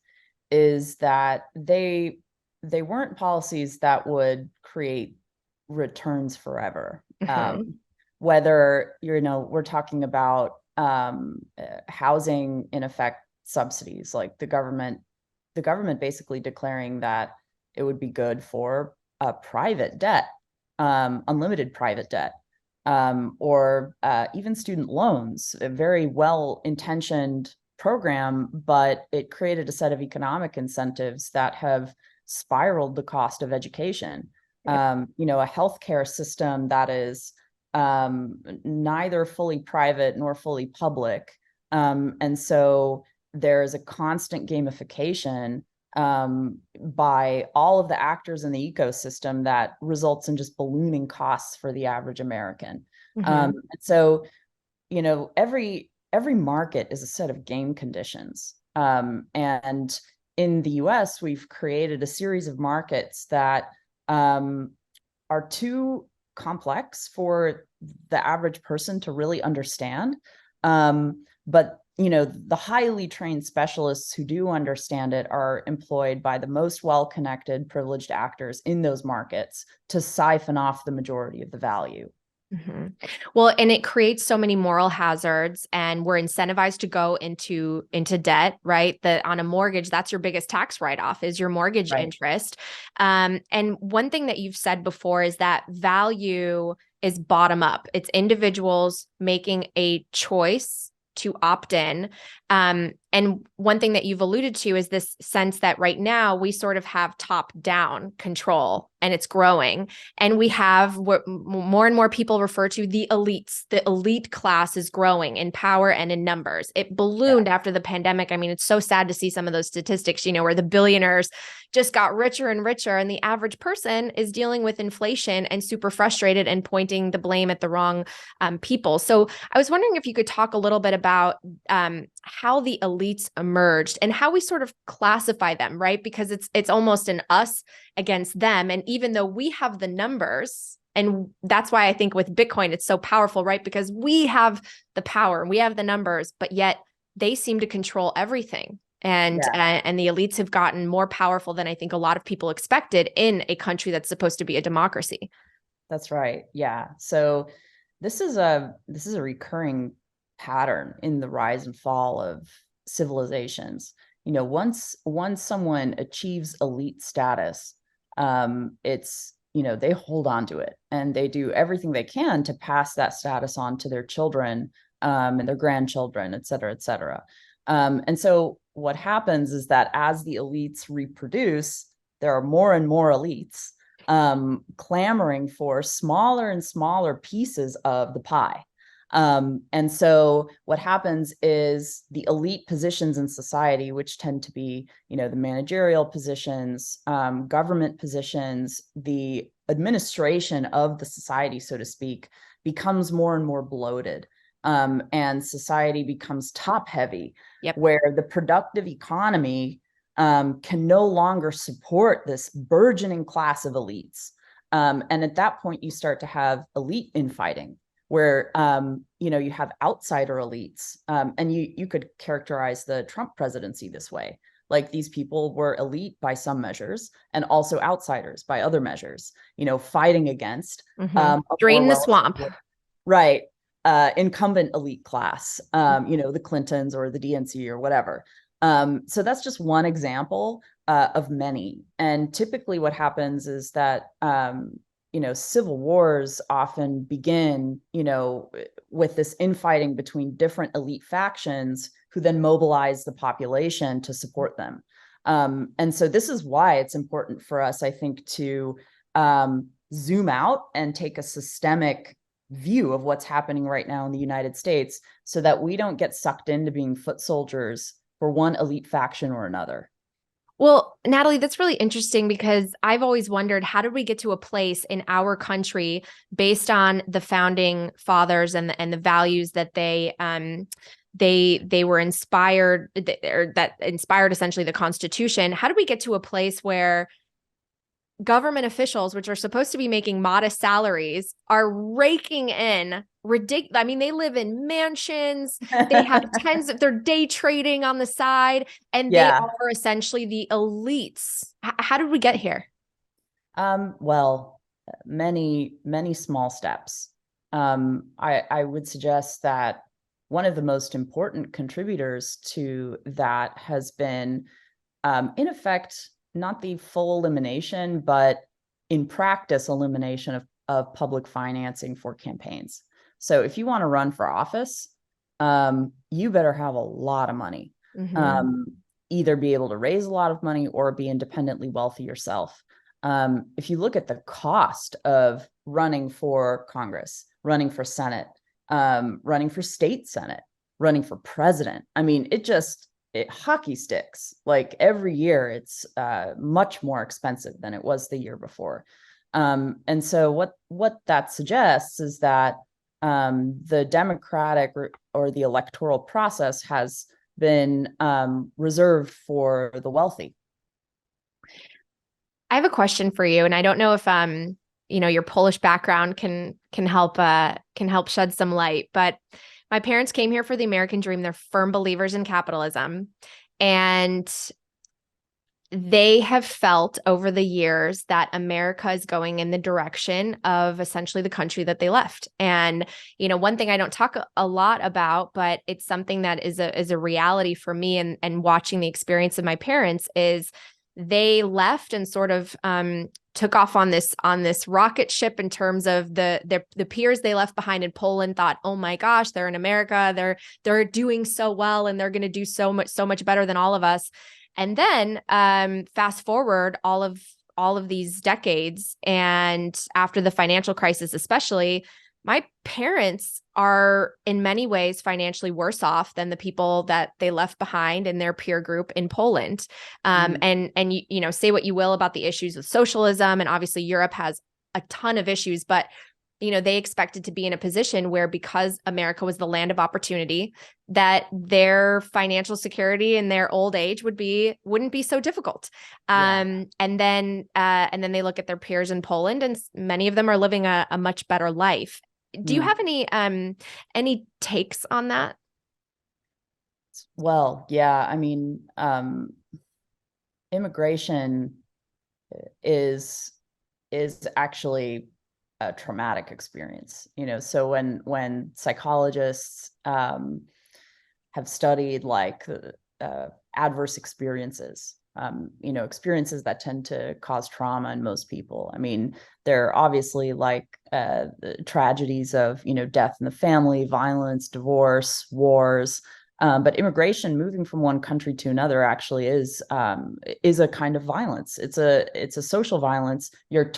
is that they weren't policies that would create returns forever. Whether we're talking about housing, in effect, subsidies, like the government basically declaring that it would be good for private debt, unlimited private debt, or even student loans, a very well-intentioned program, but it created a set of economic incentives that have spiraled the cost of education. A healthcare system that is neither fully private nor fully public. And so there's a constant gamification by all of the actors in the ecosystem that results in just ballooning costs for the average American. So, every market is a set of game conditions. And in the US, we've created a series of markets that are too complex for the average person to really understand. But the highly trained specialists who do understand it are employed by the most well-connected, privileged actors in those markets to siphon off the majority of the value. Well, and it creates so many moral hazards, and we're incentivized to go into debt, right? That on a mortgage, that's your biggest tax write-off is your mortgage interest. And one thing that you've said before is that value is bottom up. It's individuals making a choice to opt in. And one thing that you've alluded to is this sense that right now we sort of have top-down control, and it's growing. And we have what more and more people refer to the elites. The elite class is growing in power and in numbers. It ballooned after the pandemic. I mean, it's so sad to see some of those statistics, where the billionaires just got richer and richer, and the average person is dealing with inflation and super frustrated and pointing the blame at the wrong people. So I was wondering if you could talk a little bit about how the elites emerged and how we sort of classify them, right? Because it's almost an us against them. And even though we have the numbers, and that's why I think with Bitcoin, it's so powerful, right? Because we have the power, we have the numbers, but yet they seem to control everything. And the elites have gotten more powerful than I think a lot of people expected in a country that's supposed to be a democracy. That's right. Yeah. So this is a recurring pattern in the rise and fall of civilizations. Once someone achieves elite status, it's they hold on to it, and they do everything they can to pass that status on to their children and their grandchildren, et cetera, et cetera. And so what happens is that as the elites reproduce, there are more and more elites clamoring for smaller and smaller pieces of the pie. And so what happens is the elite positions in society, which tend to be, the managerial positions, government positions, the administration of the society, so to speak, becomes more and more bloated. And society becomes top heavy, where the productive economy can no longer support this burgeoning class of elites. And at that point, you start to have elite infighting, where you have outsider elites, and you could characterize the Trump presidency this way. Like, these people were elite by some measures and also outsiders by other measures, fighting against drain the swamp, right? Incumbent elite class, the Clintons or the DNC or whatever. So that's just one example of many. And typically what happens is that civil wars often begin, with this infighting between different elite factions who then mobilize the population to support them. And so this is why it's important for us, I think, to zoom out and take a systemic view of what's happening right now in the United States, so that we don't get sucked into being foot soldiers for one elite faction or another. Well, Natalie, that's really interesting, because I've always wondered, how did we get to a place in our country based on the founding fathers and the values that they were inspired, or that inspired essentially the Constitution? How did we get to a place where government officials, which are supposed to be making modest salaries, are raking in ridiculous. I mean, they live in mansions. They have tens of, they're day trading on the side, and they Yeah. are essentially the elites. How did we get here? Well, many small steps. I would suggest that one of the most important contributors to that has been, in effect, not the full elimination, but in practice, elimination of public financing for campaigns. So if you want to run for office, you better have a lot of money. Mm-hmm. Either be able to raise a lot of money or be independently wealthy yourself. If you look at the cost of running for Congress, running for Senate, running for state Senate, running for president, I mean, it hockey sticks. Like every year, it's much more expensive than it was the year before. And so what that suggests is that the democratic or the electoral process has been reserved for the wealthy. I have a question for you, and I don't know if your Polish background can help shed some light, but my parents came here for the American dream. They're firm believers in capitalism, and they have felt over the years that America is going in the direction of essentially the country that they left. And, one thing I don't talk a lot about, but it's something that is a reality for me and watching the experience of my parents is they left and sort of took off on this rocket ship in terms of the peers they left behind in Poland thought, oh my gosh, they're in America, they're doing so well and they're going to do so much better than all of us. And then fast forward all of these decades, and after the financial crisis, especially, my parents are in many ways financially worse off than the people that they left behind in their peer group in Poland. And say what you will about the issues with socialism, and obviously Europe has a ton of issues, but they expected to be in a position where, because America was the land of opportunity, that their financial security in their old age wouldn't be so difficult. And then they look at their peers in Poland, and many of them are living a much better life. Do you have any takes on that? Well, yeah, I mean, immigration is actually a traumatic experience, so when psychologists have studied like adverse experiences, experiences that tend to cause trauma in most people. I mean, they're obviously like tragedies of, death in the family, violence, divorce, wars. But immigration, moving from one country to another, actually is a kind of violence. It's a social violence. You're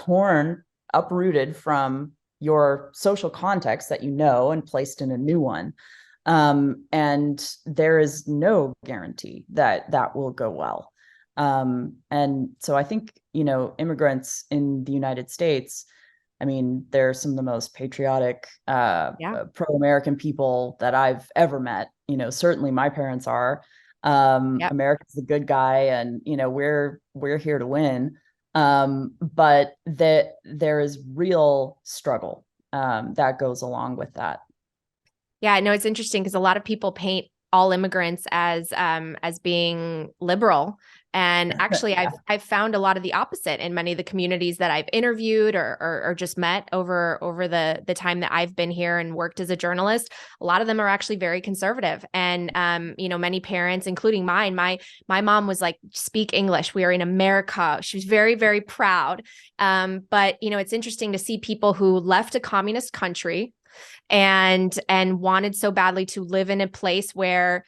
uprooted from your social context that and placed in a new one. And there is no guarantee that will go well. And so I think, immigrants in the United States, I mean, they're some of the most patriotic, pro-American people that I've ever met. Certainly my parents are. America's the good guy, and we're here to win. But there is real struggle that goes along with that. Yeah, I know it's interesting because a lot of people paint all immigrants as being liberal. And actually, Yeah. I've found a lot of the opposite in many of the communities that I've interviewed or just met over the time that I've been here and worked as a journalist. A lot of them are actually very conservative. And many parents, including mine, my mom was like, speak English. We are in America. She was very, very proud. But it's interesting to see people who left a communist country and wanted so badly to live in a place where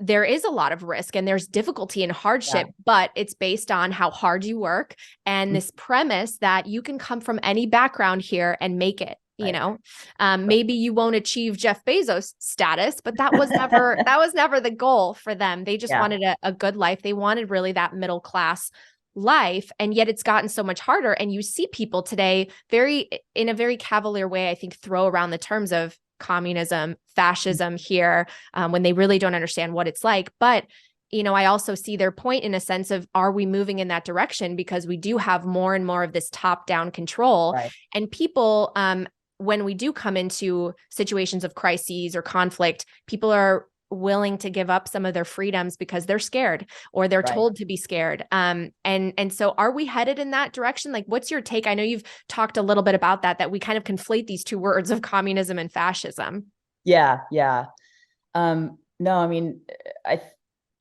there is a lot of risk and there's difficulty and hardship, but it's based on how hard you work and this premise that you can come from any background here and make it. Maybe you won't achieve Jeff Bezos status, but that was never the goal for them. They just wanted a good life. They wanted really that middle class life. And yet it's gotten so much harder. And you see people today in a very cavalier way, I think, throw around the terms of communism, fascism here, when they really don't understand what it's like. But I also see their point in a sense of, are we moving in that direction? Because we do have more and more of this top-down control. Right. And people, when we do come into situations of crises or conflict, people are willing to give up some of their freedoms because they're scared or they're Right. told to be scared. And so are we headed in that direction? Like, what's your take? I know you've talked a little bit about that we kind of conflate these two words of communism and fascism. Yeah. Yeah. No, I mean, I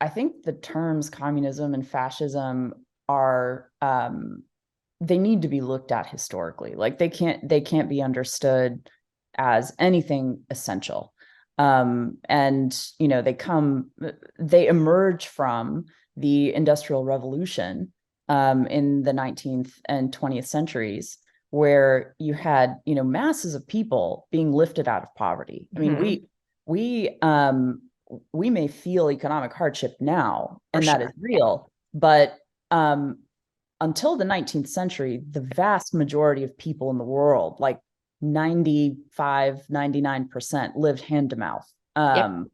think the terms communism and fascism are, they need to be looked at historically. Like they can't be understood as anything essential. And they emerge from the Industrial Revolution in the 19th and 20th centuries, where you had masses of people being lifted out of poverty. I mean, we may feel economic hardship now, and that is real, but until the 19th century, the vast majority of people in the world, like 95-99%, lived hand to mouth. And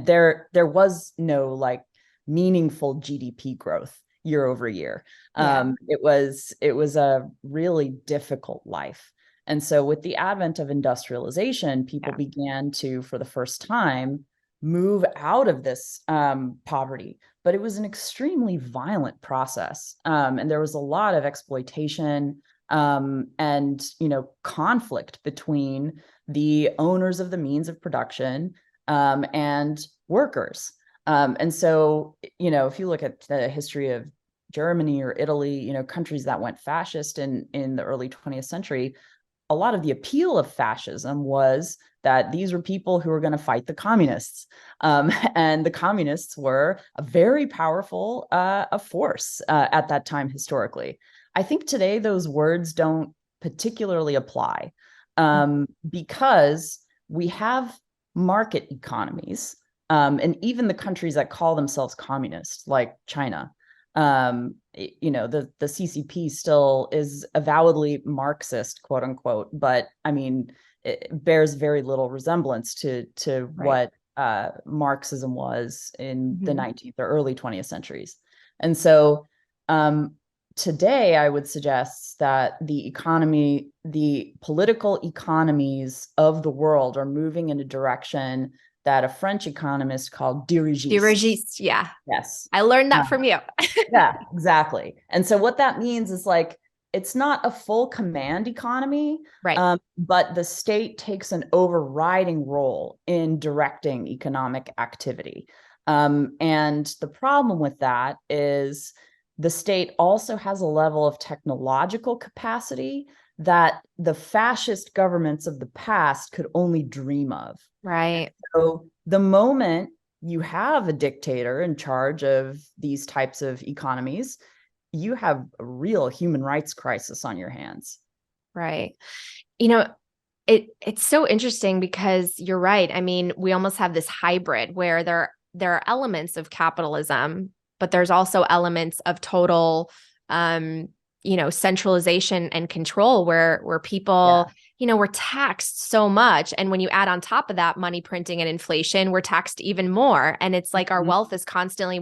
there was no like meaningful GDP growth year over year. It was a really difficult life. And so with the advent of industrialization, people began to, for the first time, move out of this poverty. But it was an extremely violent process. And there was a lot of exploitation and conflict between the owners of the means of production and workers. And so, if you look at the history of Germany or Italy, countries that went fascist in the early 20th century, a lot of the appeal of fascism was that these were people who were going to fight the communists. And the communists were a very powerful force at that time historically. I think today those words don't particularly apply because we have market economies. And even the countries that call themselves communist, like China, the CCP still is avowedly Marxist, quote unquote, but I mean, it bears very little resemblance to what Marxism was in the 19th or early 20th centuries. And so today I would suggest that the political economies of the world are moving in a direction that a French economist called dirigiste. Yeah. Yes. I learned that from you. Yeah, exactly. And so what that means is like, it's not a full command economy, right? But the state takes an overriding role in directing economic activity. And the problem with that is the state also has a level of technological capacity that the fascist governments of the past could only dream of. Right. So the moment you have a dictator in charge of these types of economies, you have a real human rights crisis on your hands. Right. It's so interesting because you're right. I mean, we almost have this hybrid where there are elements of capitalism, but there's also elements of total centralization and control where people, we're taxed so much. And when you add on top of that money printing and inflation, we're taxed even more. And it's like our wealth is constantly,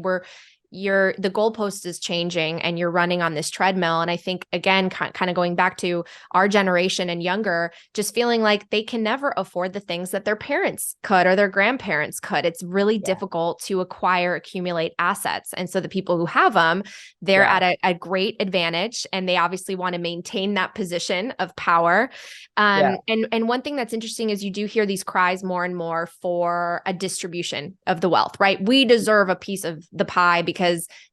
the goalpost is changing and you're running on this treadmill. And I think, again, kind of going back to our generation and younger, just feeling like they can never afford the things that their parents could or their grandparents could. It's really difficult to accumulate assets. And so the people who have them, they're at a great advantage and they obviously want to maintain that position of power. And one thing that's interesting is you do hear these cries more and more for a distribution of the wealth, right? We deserve a piece of the pie because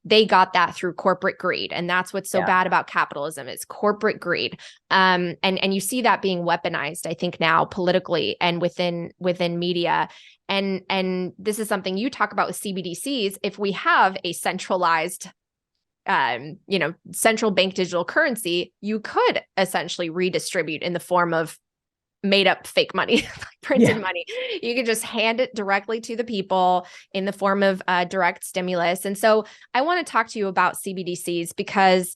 they got that through corporate greed. And that's what's so bad about capitalism is corporate greed. And you see that being weaponized, I think now politically and within media. And this is something you talk about with CBDCs. If we have a centralized central bank digital currency, you could essentially redistribute in the form of made up fake money, printed money. You could just hand it directly to the people in the form of direct stimulus. And so I want to talk to you about CBDCs because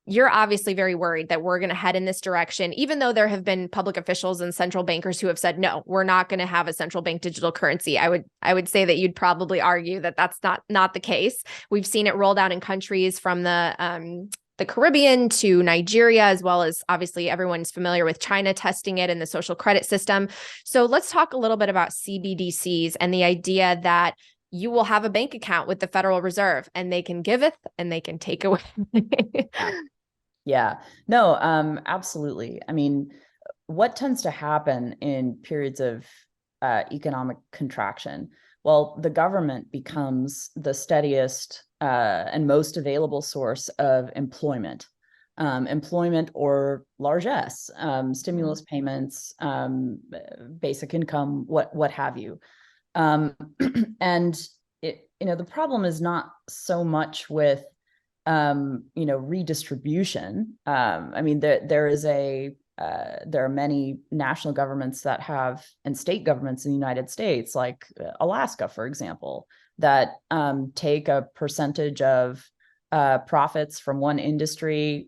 you're obviously very worried that we're going to head in this direction, even though there have been public officials and central bankers who have said, no, we're not going to have a central bank digital currency. I would say that you'd probably argue that that's not the case. We've seen it rolled out in countries from the Caribbean to Nigeria, as well as obviously everyone's familiar with China testing it in the social credit system. So let's talk a little bit about CBDCs and the idea that you will have a bank account with the Federal Reserve and they can giveth and they can take away. Yeah, no, absolutely. I mean, what tends to happen in periods of economic contraction? Well, the government becomes the steadiest and most available source of employment, or largesse, stimulus payments, basic income, what have you. And the problem is not so much with redistribution. I mean, there are many national governments that have, and state governments in the United States, like Alaska, for example, that take a percentage of profits from one industry,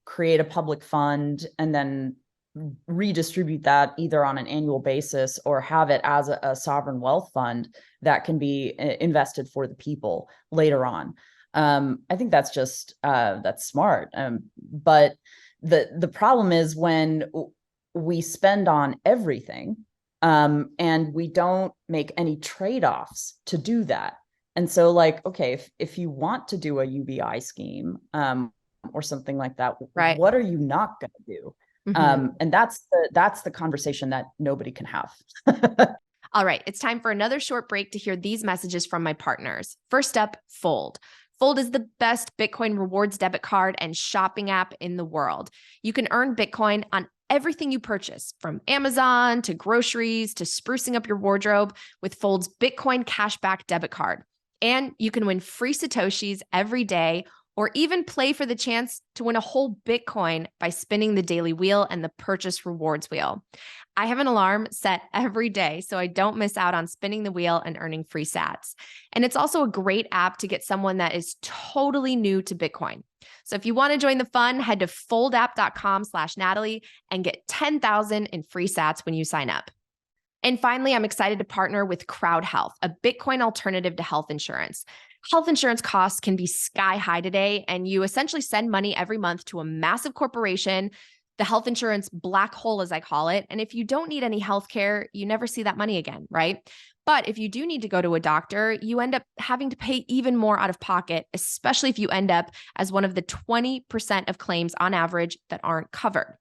create a public fund, and then redistribute that either on an annual basis or have it as a sovereign wealth fund that can be invested for the people later on. I think that's just that's smart. But the problem is when we spend on everything and we don't make any trade-offs to do that. And so, like, okay, if you want to do a UBI scheme or something like that, right, what are you not going to do? And that's the conversation that nobody can have. All right, it's time for another short break to hear these messages from my partners. First up, Fold. Fold is the best Bitcoin rewards debit card and shopping app in the world. You can earn Bitcoin on everything you purchase, from Amazon to groceries to sprucing up your wardrobe with Fold's Bitcoin cashback debit card. And you can win free Satoshis every day, or even play for the chance to win a whole Bitcoin by spinning the daily wheel and the purchase rewards wheel. I have an alarm set every day so I don't miss out on spinning the wheel and earning free sats. And it's also a great app to get someone that is totally new to Bitcoin. So if you want to join the fun, head to foldapp.com/Natalie and get 10,000 in free sats when you sign up. And finally, I'm excited to partner with CrowdHealth, a Bitcoin alternative to health insurance. Health insurance costs can be sky high today, and you essentially send money every month to a massive corporation, the health insurance black hole, as I call it. And if you don't need any health care, you never see that money again, right? But if you do need to go to a doctor, you end up having to pay even more out of pocket, especially if you end up as one of the 20% of claims on average that aren't covered.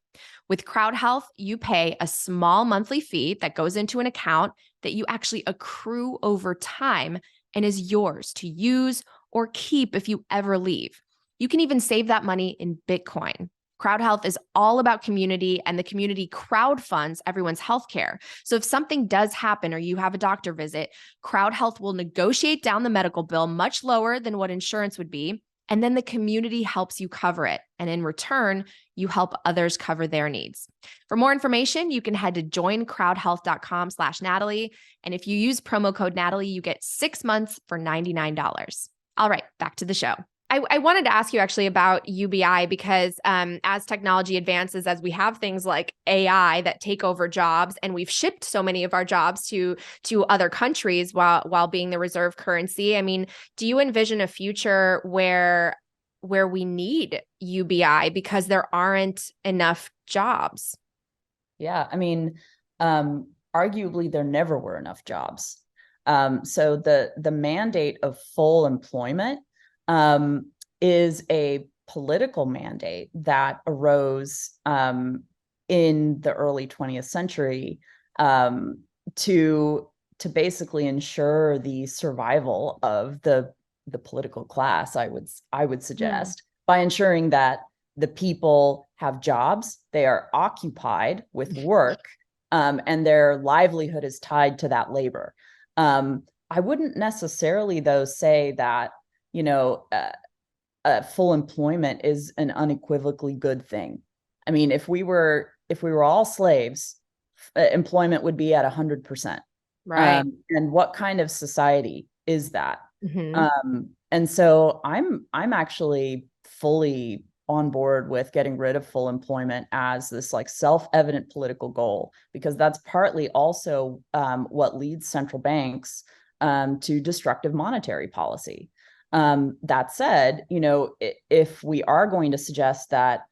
With CrowdHealth, you pay a small monthly fee that goes into an account that you actually accrue over time and is yours to use or keep if you ever leave. You can even save that money in Bitcoin. CrowdHealth is all about community, and the community crowdfunds everyone's healthcare. So if something does happen or you have a doctor visit, CrowdHealth will negotiate down the medical bill much lower than what insurance would be, and then the community helps you cover it. And in return, you help others cover their needs. For more information, you can head to joincrowdhealth.com/Natalie. And if you use promo code Natalie, you get 6 months for $99. All right, back to the show. I wanted to ask you actually about UBI because as technology advances, as we have things like AI that take over jobs, and we've shipped so many of our jobs to other countries while being the reserve currency. I mean, do you envision a future where we need UBI because there aren't enough jobs? Yeah, I mean, arguably there never were enough jobs. So the mandate of full employment is a political mandate that arose in the early 20th century to basically ensure the survival of the political class. I would suggest by ensuring that the people have jobs, they are occupied with work, and their livelihood is tied to that labor. I wouldn't necessarily, though, say that full employment is an unequivocally good thing. I mean, if we were all slaves, employment would be at 100%. Right. And what kind of society is that? Mm-hmm. And so I'm actually fully on board with getting rid of full employment as this like self-evident political goal, because that's partly also what leads central banks to destructive monetary policy. That said, if we are going to suggest that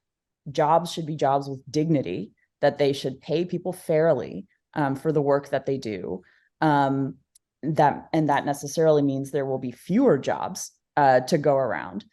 jobs should be jobs with dignity, that they should pay people fairly for the work that they do, that necessarily means there will be fewer jobs to go around.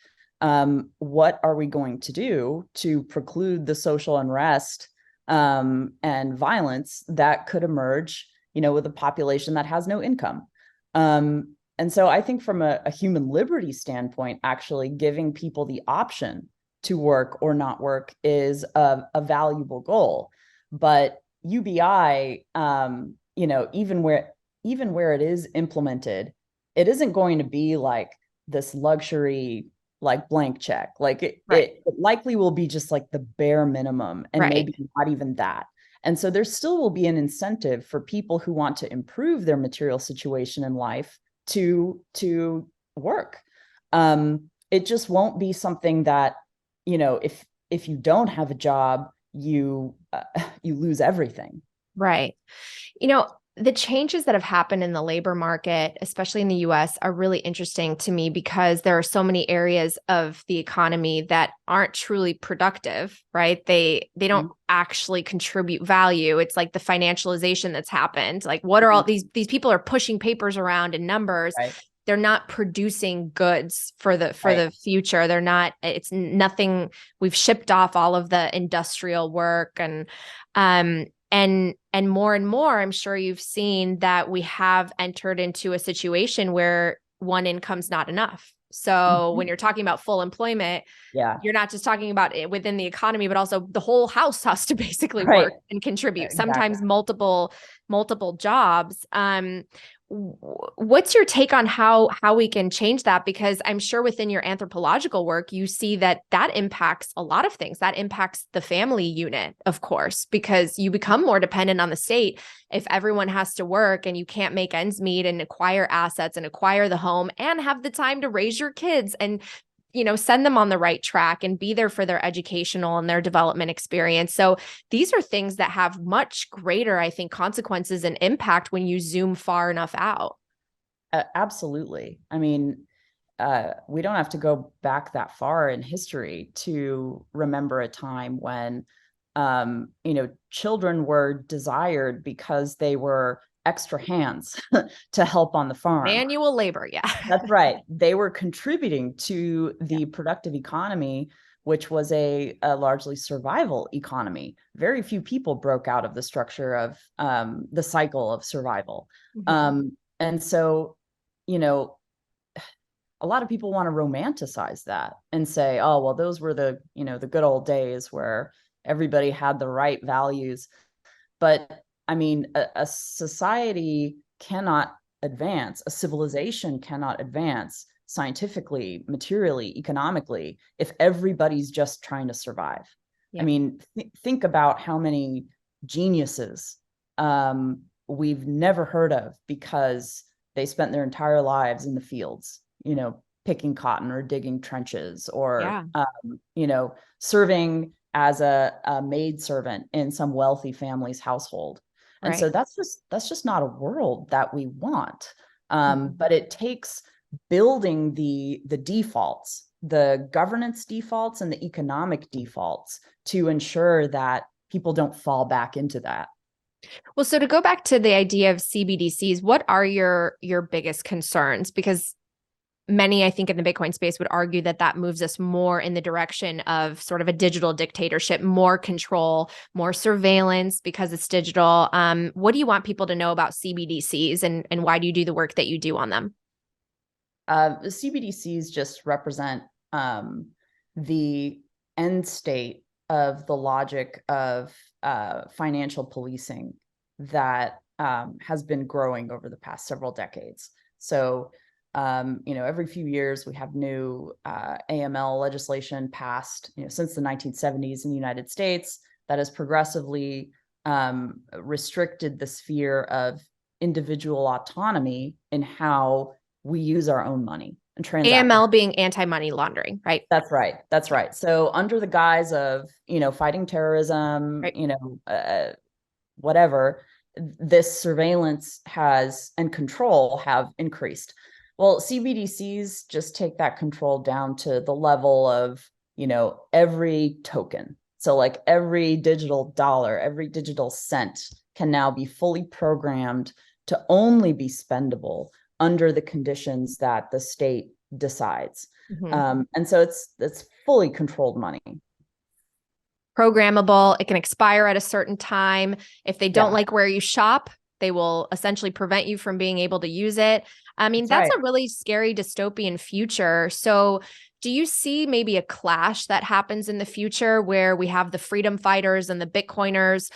What are we going to do to preclude the social unrest and violence that could emerge, with a population that has no income? And so I think from a human liberty standpoint, actually giving people the option to work or not work is a valuable goal. But UBI, even where it is implemented, it isn't going to be like this luxury, like blank check. Like it likely will be just like the bare minimum, and maybe not even that. And so there still will be an incentive for people who want to improve their material situation in life to work. It just won't be something that, if you don't have a job, you lose everything. Right. The changes that have happened in the labor market, especially in the US, are really interesting to me because there are so many areas of the economy that aren't truly productive, right? They don't actually contribute value. It's like the financialization that's happened. Like, what are all these people are pushing papers around and numbers. Right. They're not producing goods for the future. They're not, it's nothing. We've shipped off all of the industrial work and more and more, I'm sure you've seen that we have entered into a situation where one income's not enough. So when you're talking about full employment, you're not just talking about it within the economy, but also the whole house has to basically work and contribute, sometimes multiple jobs. What's your take on how we can change that? Because I'm sure within your anthropological work, you see that impacts a lot of things. That impacts the family unit, of course, because you become more dependent on the state if everyone has to work and you can't make ends meet and acquire assets and acquire the home and have the time to raise your kids and send them on the right track and be there for their educational and their development experience. So these are things that have much greater, I think, consequences and impact when you zoom far enough out. Absolutely. I mean, we don't have to go back that far in history to remember a time when, children were desired because they were extra hands to help on the farm. Manual labor, yeah. That's right. They were contributing to the productive economy, which was a largely survival economy. Very few people broke out of the structure of the cycle of survival. And so, a lot of people want to romanticize that and say, oh, well, those were the good old days where everybody had the right values. But I mean, a society cannot advance, a civilization cannot advance scientifically, materially, economically, if everybody's just trying to survive. I mean, think about how many geniuses we've never heard of because they spent their entire lives in the fields, picking cotton or digging trenches or, serving as a maidservant in some wealthy family's household. And so that's just not a world that we want. But it takes building the defaults, the governance defaults and the economic defaults to ensure that people don't fall back into that. Well, so to go back to the idea of CBDCs, what are your biggest concerns? Because many, I think, in the Bitcoin space would argue that moves us more in the direction of sort of a digital dictatorship, more control, more surveillance because it's digital. What do you want people to know about CBDCs and why do you do the work that you do on them? The CBDCs just represent the end state of the logic of financial policing that has been growing over the past several decades. So every few years we have new AML legislation passed, since the 1970s in the United States that has progressively restricted the sphere of individual autonomy in how we use our own money. and transacting. AML being anti-money laundering, right? That's right. That's right. So under the guise of, fighting terrorism, Right. whatever, this surveillance has and control have increased. Well, CBDCs just take that control down to the level of, every token. So like every digital dollar, every digital cent can now be fully programmed to only be spendable under the conditions that the state decides. And so it's fully controlled money. Programmable. It can expire at a certain time. If they don't Yeah, like where you shop, they will essentially prevent you from being able to use it. I mean, that's that's right. a really scary dystopian future. So, do you see maybe a clash that happens in the future where we have the freedom fighters and the Bitcoiners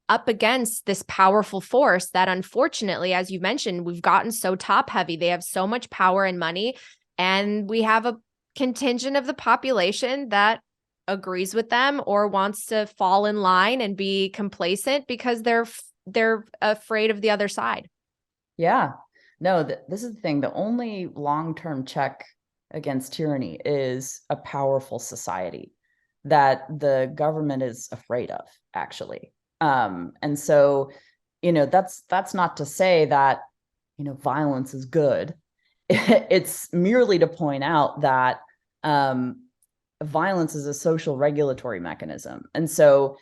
up against this powerful force that, unfortunately, as you mentioned, we've gotten so top heavy? They have so much power and money, and we have a contingent of the population that agrees with them or wants to fall in line and be complacent because they're afraid of the other side. Yeah. No, this is the thing. The only long-term check against tyranny is a powerful society that the government is afraid of, actually. And so, that's not to say that, violence is good. It's merely to point out that violence is a social regulatory mechanism. And so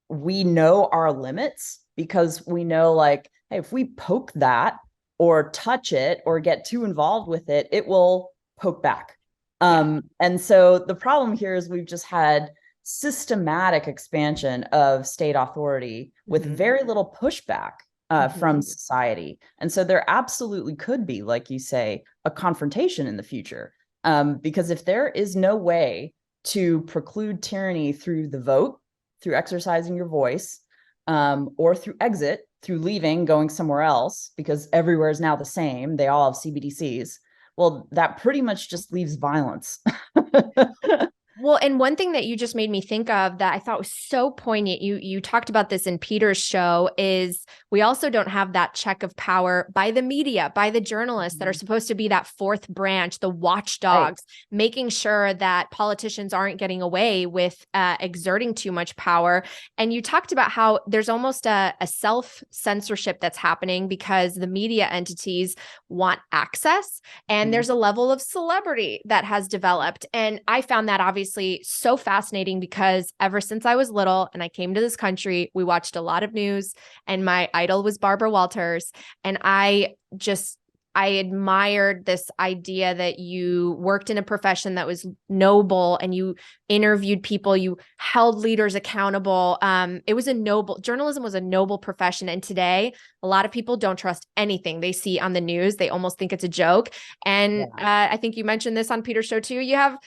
we know our limits because we know, like, hey, if we poke that or touch it or get too involved with it, it will poke back. And so the problem here is we've just had systematic expansion of state authority with very little pushback from society. And so there absolutely could be, like you say, a confrontation in the future. Because if there is no way to preclude tyranny through the vote, through exercising your voice, or through exit, through leaving, going somewhere else, because everywhere is now the same. They all have CBDCs. Well, that pretty much just leaves violence. Well, and one thing that you just made me think of that I thought was so poignant, you talked about this in Peter's show, is we also don't have that check of power by the media, by the journalists that are supposed to be that fourth branch, the watchdogs, making sure that politicians aren't getting away with exerting too much power. And you talked about how there's almost a self-censorship that's happening because the media entities want access, and there's a level of celebrity that has developed. And I found that obviously so fascinating because ever since I was little and I came to this country, we watched a lot of news, and my idol was Barbara Walters. And I admired this idea that you worked in a profession that was noble and you interviewed people, you held leaders accountable. Journalism was a noble profession. And today, a lot of people don't trust anything they see on the news. They almost think it's a joke. And I think you mentioned this on Peter's show too. You have,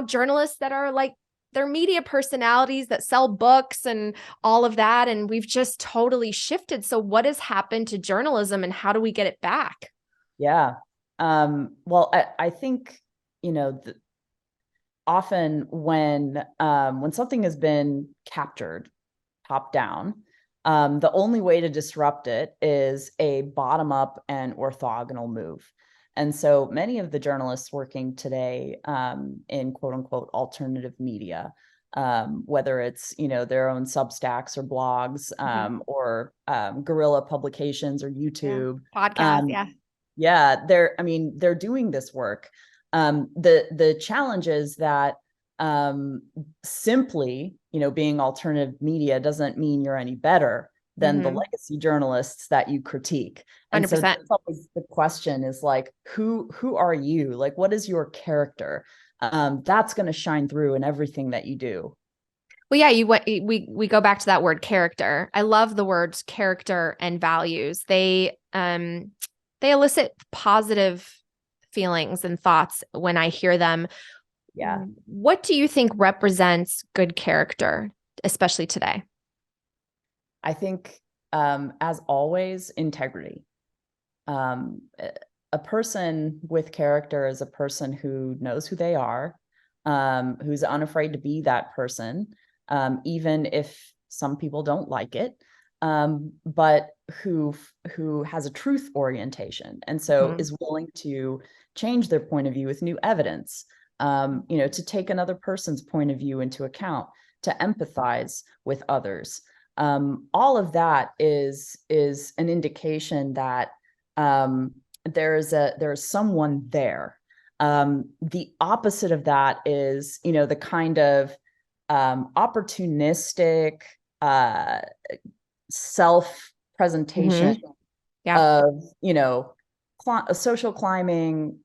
journalists that are like, they're media personalities that sell books and all of that. And we've just totally shifted. So what has happened to journalism and how do we get it back? Yeah. Well, I think, often when something has been captured top down, the only way to disrupt it is a bottom up and orthogonal move. And so many of the journalists working today in quote unquote alternative media, whether it's, their own Substacks or blogs, or guerrilla publications or YouTube, Podcast. yeah, they're doing this work. The challenge is that simply, being alternative media doesn't mean you're any better than the legacy journalists that you critique. And 100%. So that's always the question is like, who are you? Like, what is your character? That's going to shine through in everything that you do. Well, yeah, we go back to that word character. I love the words character and values. They elicit positive feelings and thoughts when I hear them. Yeah. What do you think represents good character, especially today? I think, as always, integrity. A person with character is a person who knows who they are, who's unafraid to be that person, even if some people don't like it. but who has a truth orientation, and so is willing to change their point of view with new evidence, to take another person's point of view into account, to empathize with others. All of that is an indication that there's someone there. The opposite of that is, the kind of opportunistic self-presentation of, social climbing,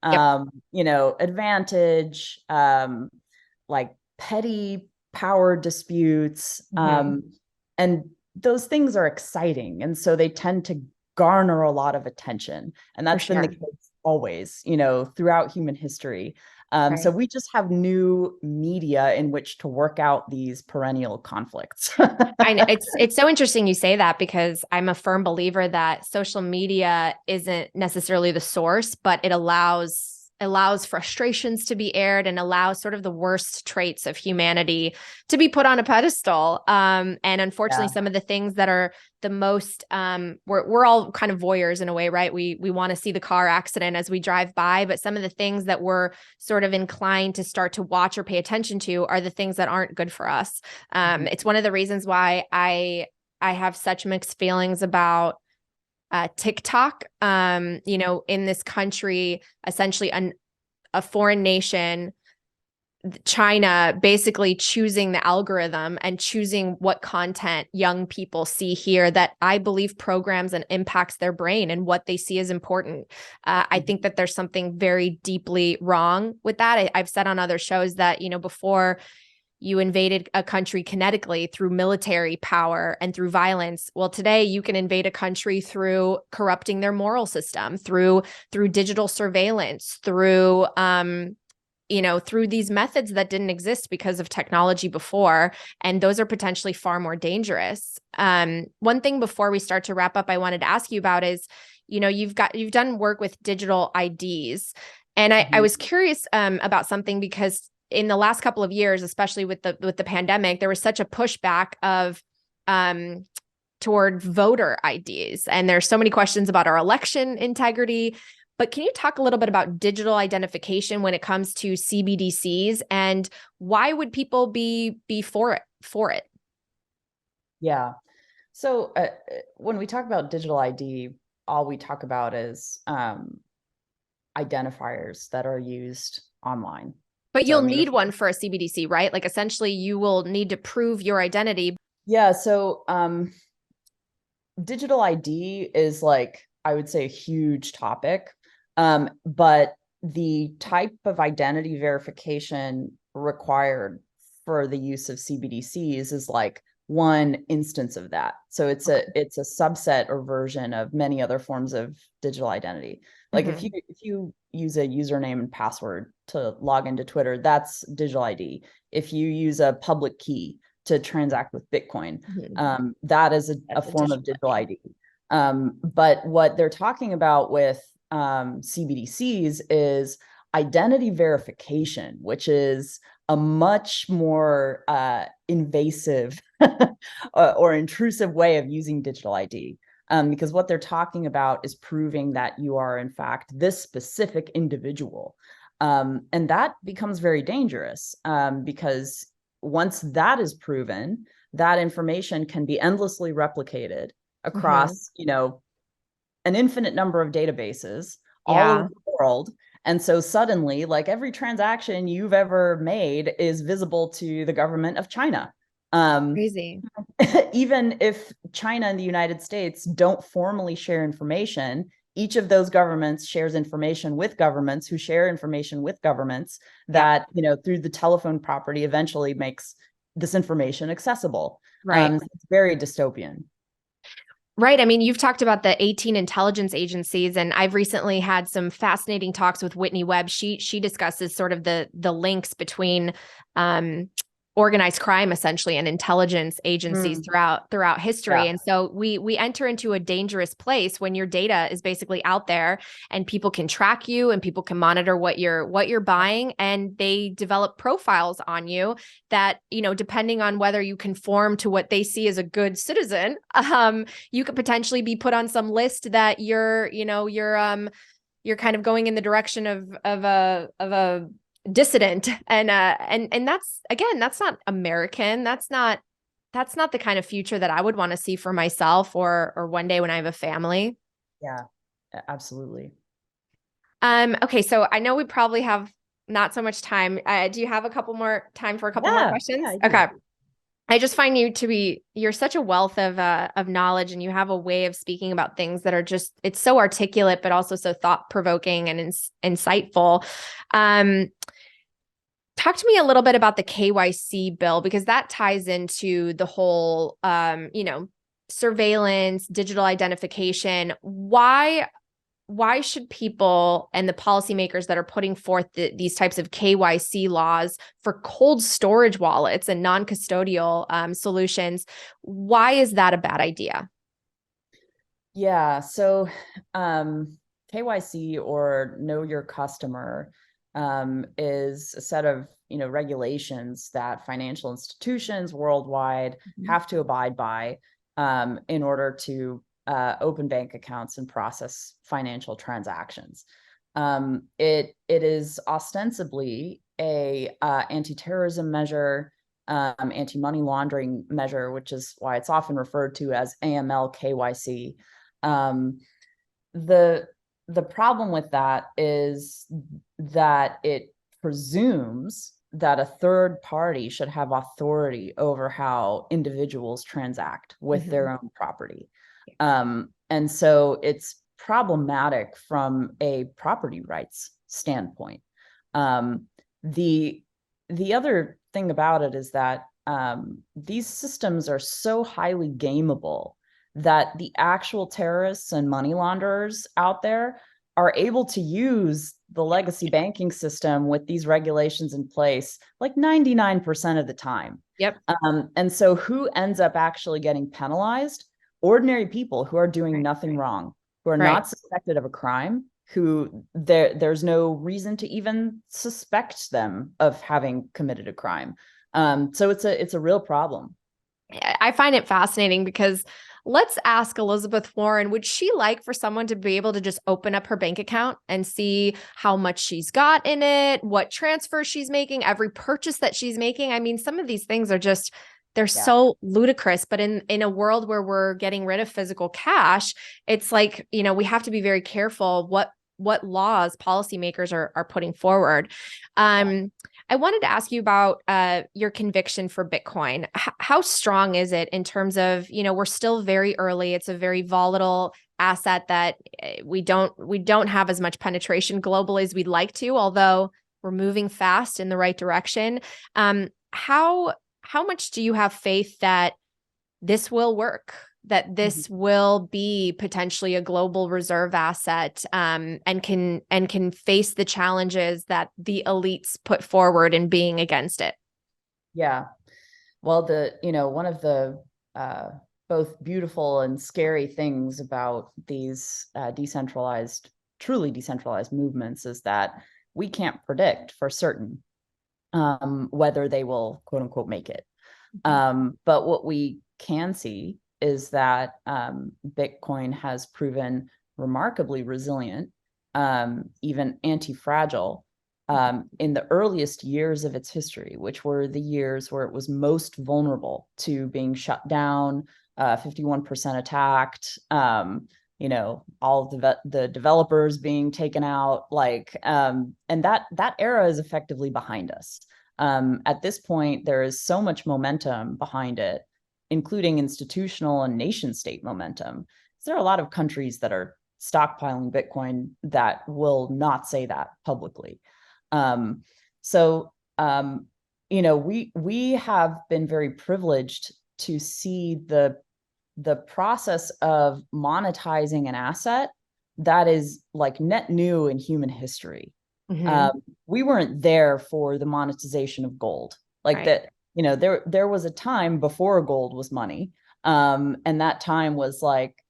advantage, like petty power disputes. And those things are exciting. And so they tend to garner a lot of attention. And that's been the case always, throughout human history. So we just have new media in which to work out these perennial conflicts. I know, it's so interesting you say that, because I'm a firm believer that social media isn't necessarily the source, but it allows frustrations to be aired and allows sort of the worst traits of humanity to be put on a pedestal. And unfortunately, some of the things that are the most, we're all kind of voyeurs in a way, right? We want to see the car accident as we drive by, but some of the things that we're sort of inclined to start to watch or pay attention to are the things that aren't good for us. It's one of the reasons why I have such mixed feelings about TikTok, in this country, essentially a foreign nation, China, basically choosing the algorithm and choosing what content young people see here that I believe programs and impacts their brain and what they see as important. I think that there's something very deeply wrong with that. I've said on other shows that, before you invaded a country kinetically through military power and through violence. Well, today you can invade a country through corrupting their moral system, through digital surveillance, through through these methods that didn't exist because of technology before, and those are potentially far more dangerous. One thing before we start to wrap up, I wanted to ask you about is, you've done work with digital IDs, and I was curious about something, because in the last couple of years, especially with the pandemic, there was such a pushback of toward voter IDs. And there's so many questions about our election integrity. But can you talk a little bit about digital identification when it comes to CBDCs, and why would people be for it? Yeah. So when we talk about digital ID, all we talk about is identifiers that are used online. But you'll need one for a CBDC, right? Like, essentially, you will need to prove your identity. Yeah. So digital ID is, like, I would say, a huge topic. But the type of identity verification required for the use of CBDCs is like one instance of that. So it's a subset or version of many other forms of digital identity. Like if you use a username and password to log into Twitter, that's digital ID. If you use a public key to transact with Bitcoin, that is a form of digital ID. But what they're talking about with CBDCs is identity verification, which is a much more invasive or intrusive way of using digital ID. Because what they're talking about is proving that you are, in fact, this specific individual. And that becomes very dangerous because once that is proven, that information can be endlessly replicated across, an infinite number of databases all over the world. And so suddenly, like, every transaction you've ever made is visible to the government of China. Crazy. Even if China and the United States don't formally share information, each of those governments shares information with governments who share information with governments that, through the telephone property eventually makes this information accessible. Right. It's very dystopian. Right. I mean, you've talked about the 18 intelligence agencies, and I've recently had some fascinating talks with Whitney Webb. She discusses sort of the links between organized crime essentially and intelligence agencies throughout history. Yeah. And so we enter into a dangerous place when your data is basically out there and people can track you and people can monitor what you're buying, and they develop profiles on you that, depending on whether you conform to what they see as a good citizen, you could potentially be put on some list that you're kind of going in the direction of a dissident, and that's, again, that's not American. That's not the kind of future that I would want to see for myself or one day when I have a family. Yeah, absolutely. Okay, so I know we probably have not so much time. Do you have a couple more questions? Yeah, Okay. I just find you're such a wealth of knowledge, and you have a way of speaking about things that are it's so articulate, but also so thought provoking and insightful. Talk to me a little bit about the KYC bill, because that ties into the whole, surveillance, digital identification. Why should people and the policymakers that are putting forth these types of KYC laws for cold storage wallets and non-custodial solutions, why is that a bad idea? Yeah, so KYC, or know your customer, is a set of regulations that financial institutions worldwide have to abide by in order to open bank accounts and process financial transactions. It is ostensibly a anti-terrorism measure, anti-money laundering measure, which is why it's often referred to as AML KYC. The problem with that is that it presumes that a third party should have authority over how individuals transact with their own property. And so it's problematic from a property rights standpoint. The other thing about it is that these systems are so highly gameable that the actual terrorists and money launderers out there are able to use the legacy banking system with these regulations in place like 99% of the time. Yep. And so who ends up actually getting penalized? Ordinary people who are doing nothing wrong, who are not suspected of a crime, who there's no reason to even suspect them of having committed a crime. So it's a real problem. I find it fascinating because let's ask Elizabeth Warren, would she like for someone to be able to just open up her bank account and see how much she's got in it, what transfers she's making, every purchase that she's making? I mean, some of these things are just, they're so ludicrous, but in a world where we're getting rid of physical cash, it's like, we have to be very careful what laws policymakers are putting forward. I wanted to ask you about your conviction for Bitcoin. How strong is it in terms of, we're still very early. It's a very volatile asset that we don't have as much penetration globally as we'd like to, although we're moving fast in the right direction. How much do you have faith that this will work, that this will be potentially a global reserve asset, and can face the challenges that the elites put forward in being against it? Yeah. Well, one of the both beautiful and scary things about these truly decentralized movements is that we can't predict for certain whether they will, quote unquote, make it. But what we can see is that Bitcoin has proven remarkably resilient, even anti-fragile, in the earliest years of its history, which were the years where it was most vulnerable to being shut down, 51% attacked, all of the developers being taken out, and that era is effectively behind us. At this point, there is so much momentum behind it, including institutional and nation state momentum. There are a lot of countries that are stockpiling Bitcoin that will not say that publicly. We have been very privileged to see the process of monetizing an asset that is like net new in human history. We weren't there for the monetization of gold. there was a time before gold was money. And that time was like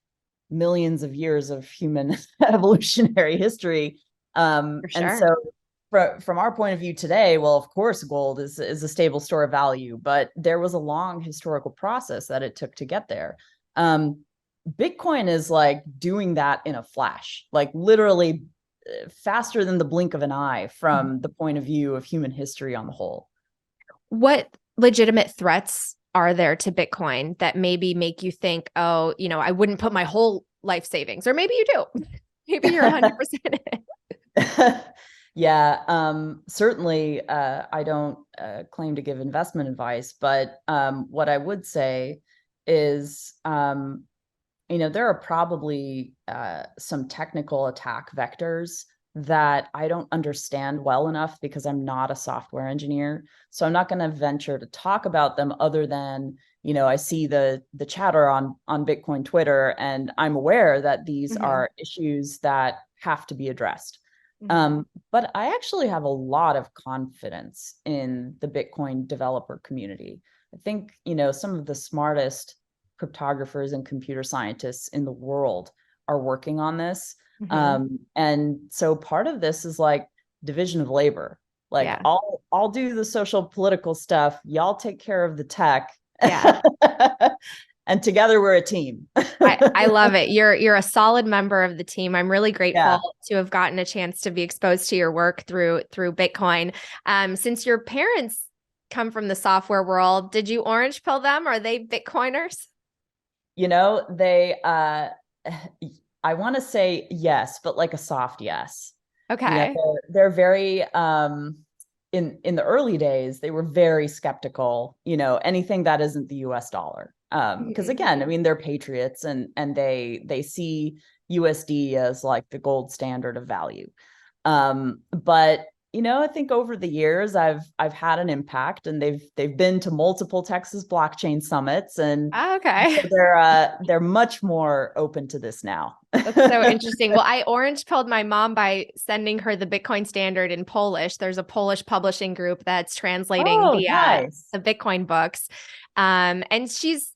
millions of years of human evolutionary history. For And sure. so from our point of view today, well, of course, gold is a stable store of value, but there was a long historical process that it took to get there. Bitcoin is like doing that in a flash, like literally faster than the blink of an eye from the point of view of human history on the whole. What legitimate threats are there to Bitcoin that maybe make you think, oh, I wouldn't put my whole life savings, or maybe you do. Maybe you're 100% in it. Yeah, certainly I don't claim to give investment advice, but what I would say is, there are probably some technical attack vectors that I don't understand well enough because I'm not a software engineer. So I'm not going to venture to talk about them other than, I see the chatter on Bitcoin Twitter, and I'm aware that these are issues that have to be addressed. But I actually have a lot of confidence in the Bitcoin developer community. I think, some of the smartest cryptographers and computer scientists in the world are working on this. And so part of this is like division of labor. Like Yeah. I'll do the social political stuff. Y'all take care of the tech. Yeah. And together we're a team. I love it. You're a solid member of the team. I'm really grateful Yeah. to have gotten a chance to be exposed to your work through Bitcoin. Since your parents come from the software world, did you orange pill them? Are they Bitcoiners? They I want to say yes, but like a soft yes. Okay. They're very in the early days, they were very skeptical, anything that isn't the US dollar. Because again, I mean, they're patriots and they see USD as like the gold standard of value. But I think over the years I've had an impact, and they've been to multiple Texas blockchain summits, and Okay. so they're much more open to this now. That's so interesting. Well, I orange pilled my mom by sending her the Bitcoin standard in Polish. There's a Polish publishing group that's translating Oh, nice. the Bitcoin books. And she's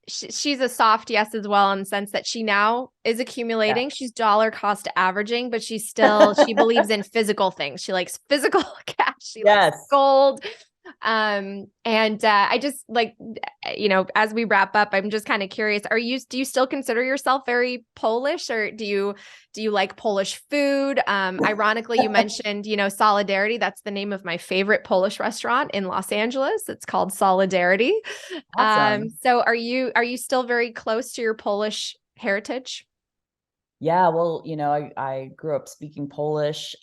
a soft yes as well, in the sense that she now is accumulating. Yeah. She's dollar cost averaging, but she believes in physical things. She likes physical cash. She likes Yes. gold. And I just like, as we wrap up, I'm just kind of curious, do you still consider yourself very Polish, or do you like Polish food? Ironically, you mentioned, Solidarity. That's the name of my favorite Polish restaurant in Los Angeles. It's called Solidarity. Awesome. So are you still very close to your Polish heritage? Yeah, well, I grew up speaking Polish.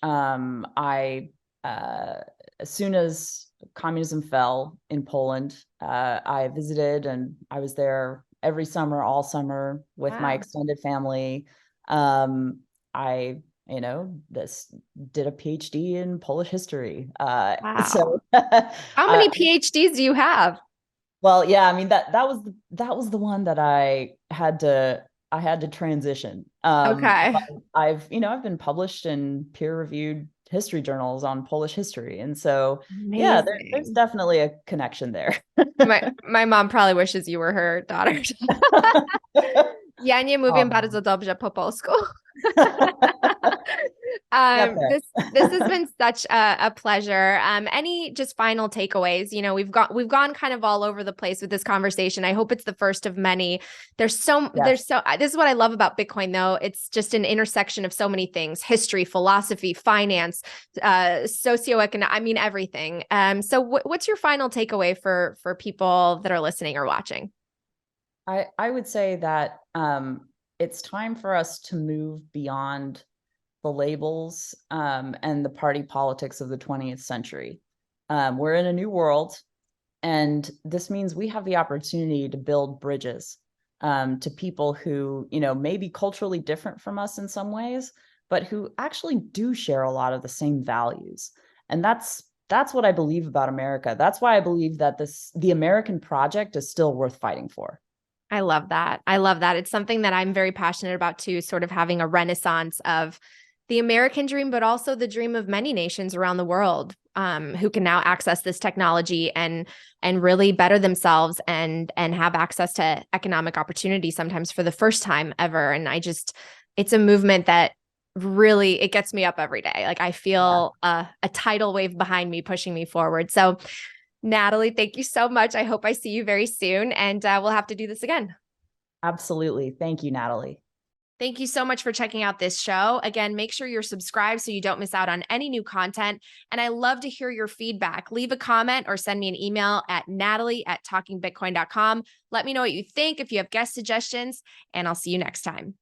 As soon as communism fell in Poland, I visited, and I was there every summer, all summer with my Wow. extended family. I, did a PhD in Polish history. Wow. So, How many PhDs do you have? well, yeah, I mean that was the one that I had to transition. Okay. I've been published in peer-reviewed history journals on Polish history, and so yeah, there's Amazing. definitely a connection there. My mom probably wishes you were her daughter. Ja nie mówię Oh. bardzo dobrze po polsku. Get there. This has been such a pleasure. Any just final takeaways? We've gone kind of all over the place with this conversation. I hope it's the first of many. This is what I love about Bitcoin, though. It's just an intersection of so many things: history, philosophy, finance, socioeconomic. I mean, everything. So what's your final takeaway for people that are listening or watching? I would say that it's time for us to move beyond the labels and the party politics of the 20th century. We're in a new world, and this means we have the opportunity to build bridges to people who, may be culturally different from us in some ways, but who actually do share a lot of the same values. And that's what I believe about America. That's why I believe that the American project is still worth fighting for. I love that. I love that. It's something that I'm very passionate about too, sort of having a renaissance of the American dream, but also the dream of many nations around the world. who can now access this technology and really better themselves and have access to economic opportunity sometimes for the first time ever. And it's a movement that really, it gets me up every day. Like I feel a tidal wave behind me pushing me forward. So Natalie, thank you so much. I hope I see you very soon, and we'll have to do this again. Absolutely. Thank you, Natalie. Thank you so much for checking out this show. Again, make sure you're subscribed so you don't miss out on any new content. And I love to hear your feedback. Leave a comment or send me an email at natalie@talkingbitcoin.com. Let me know what you think, if you have guest suggestions, and I'll see you next time.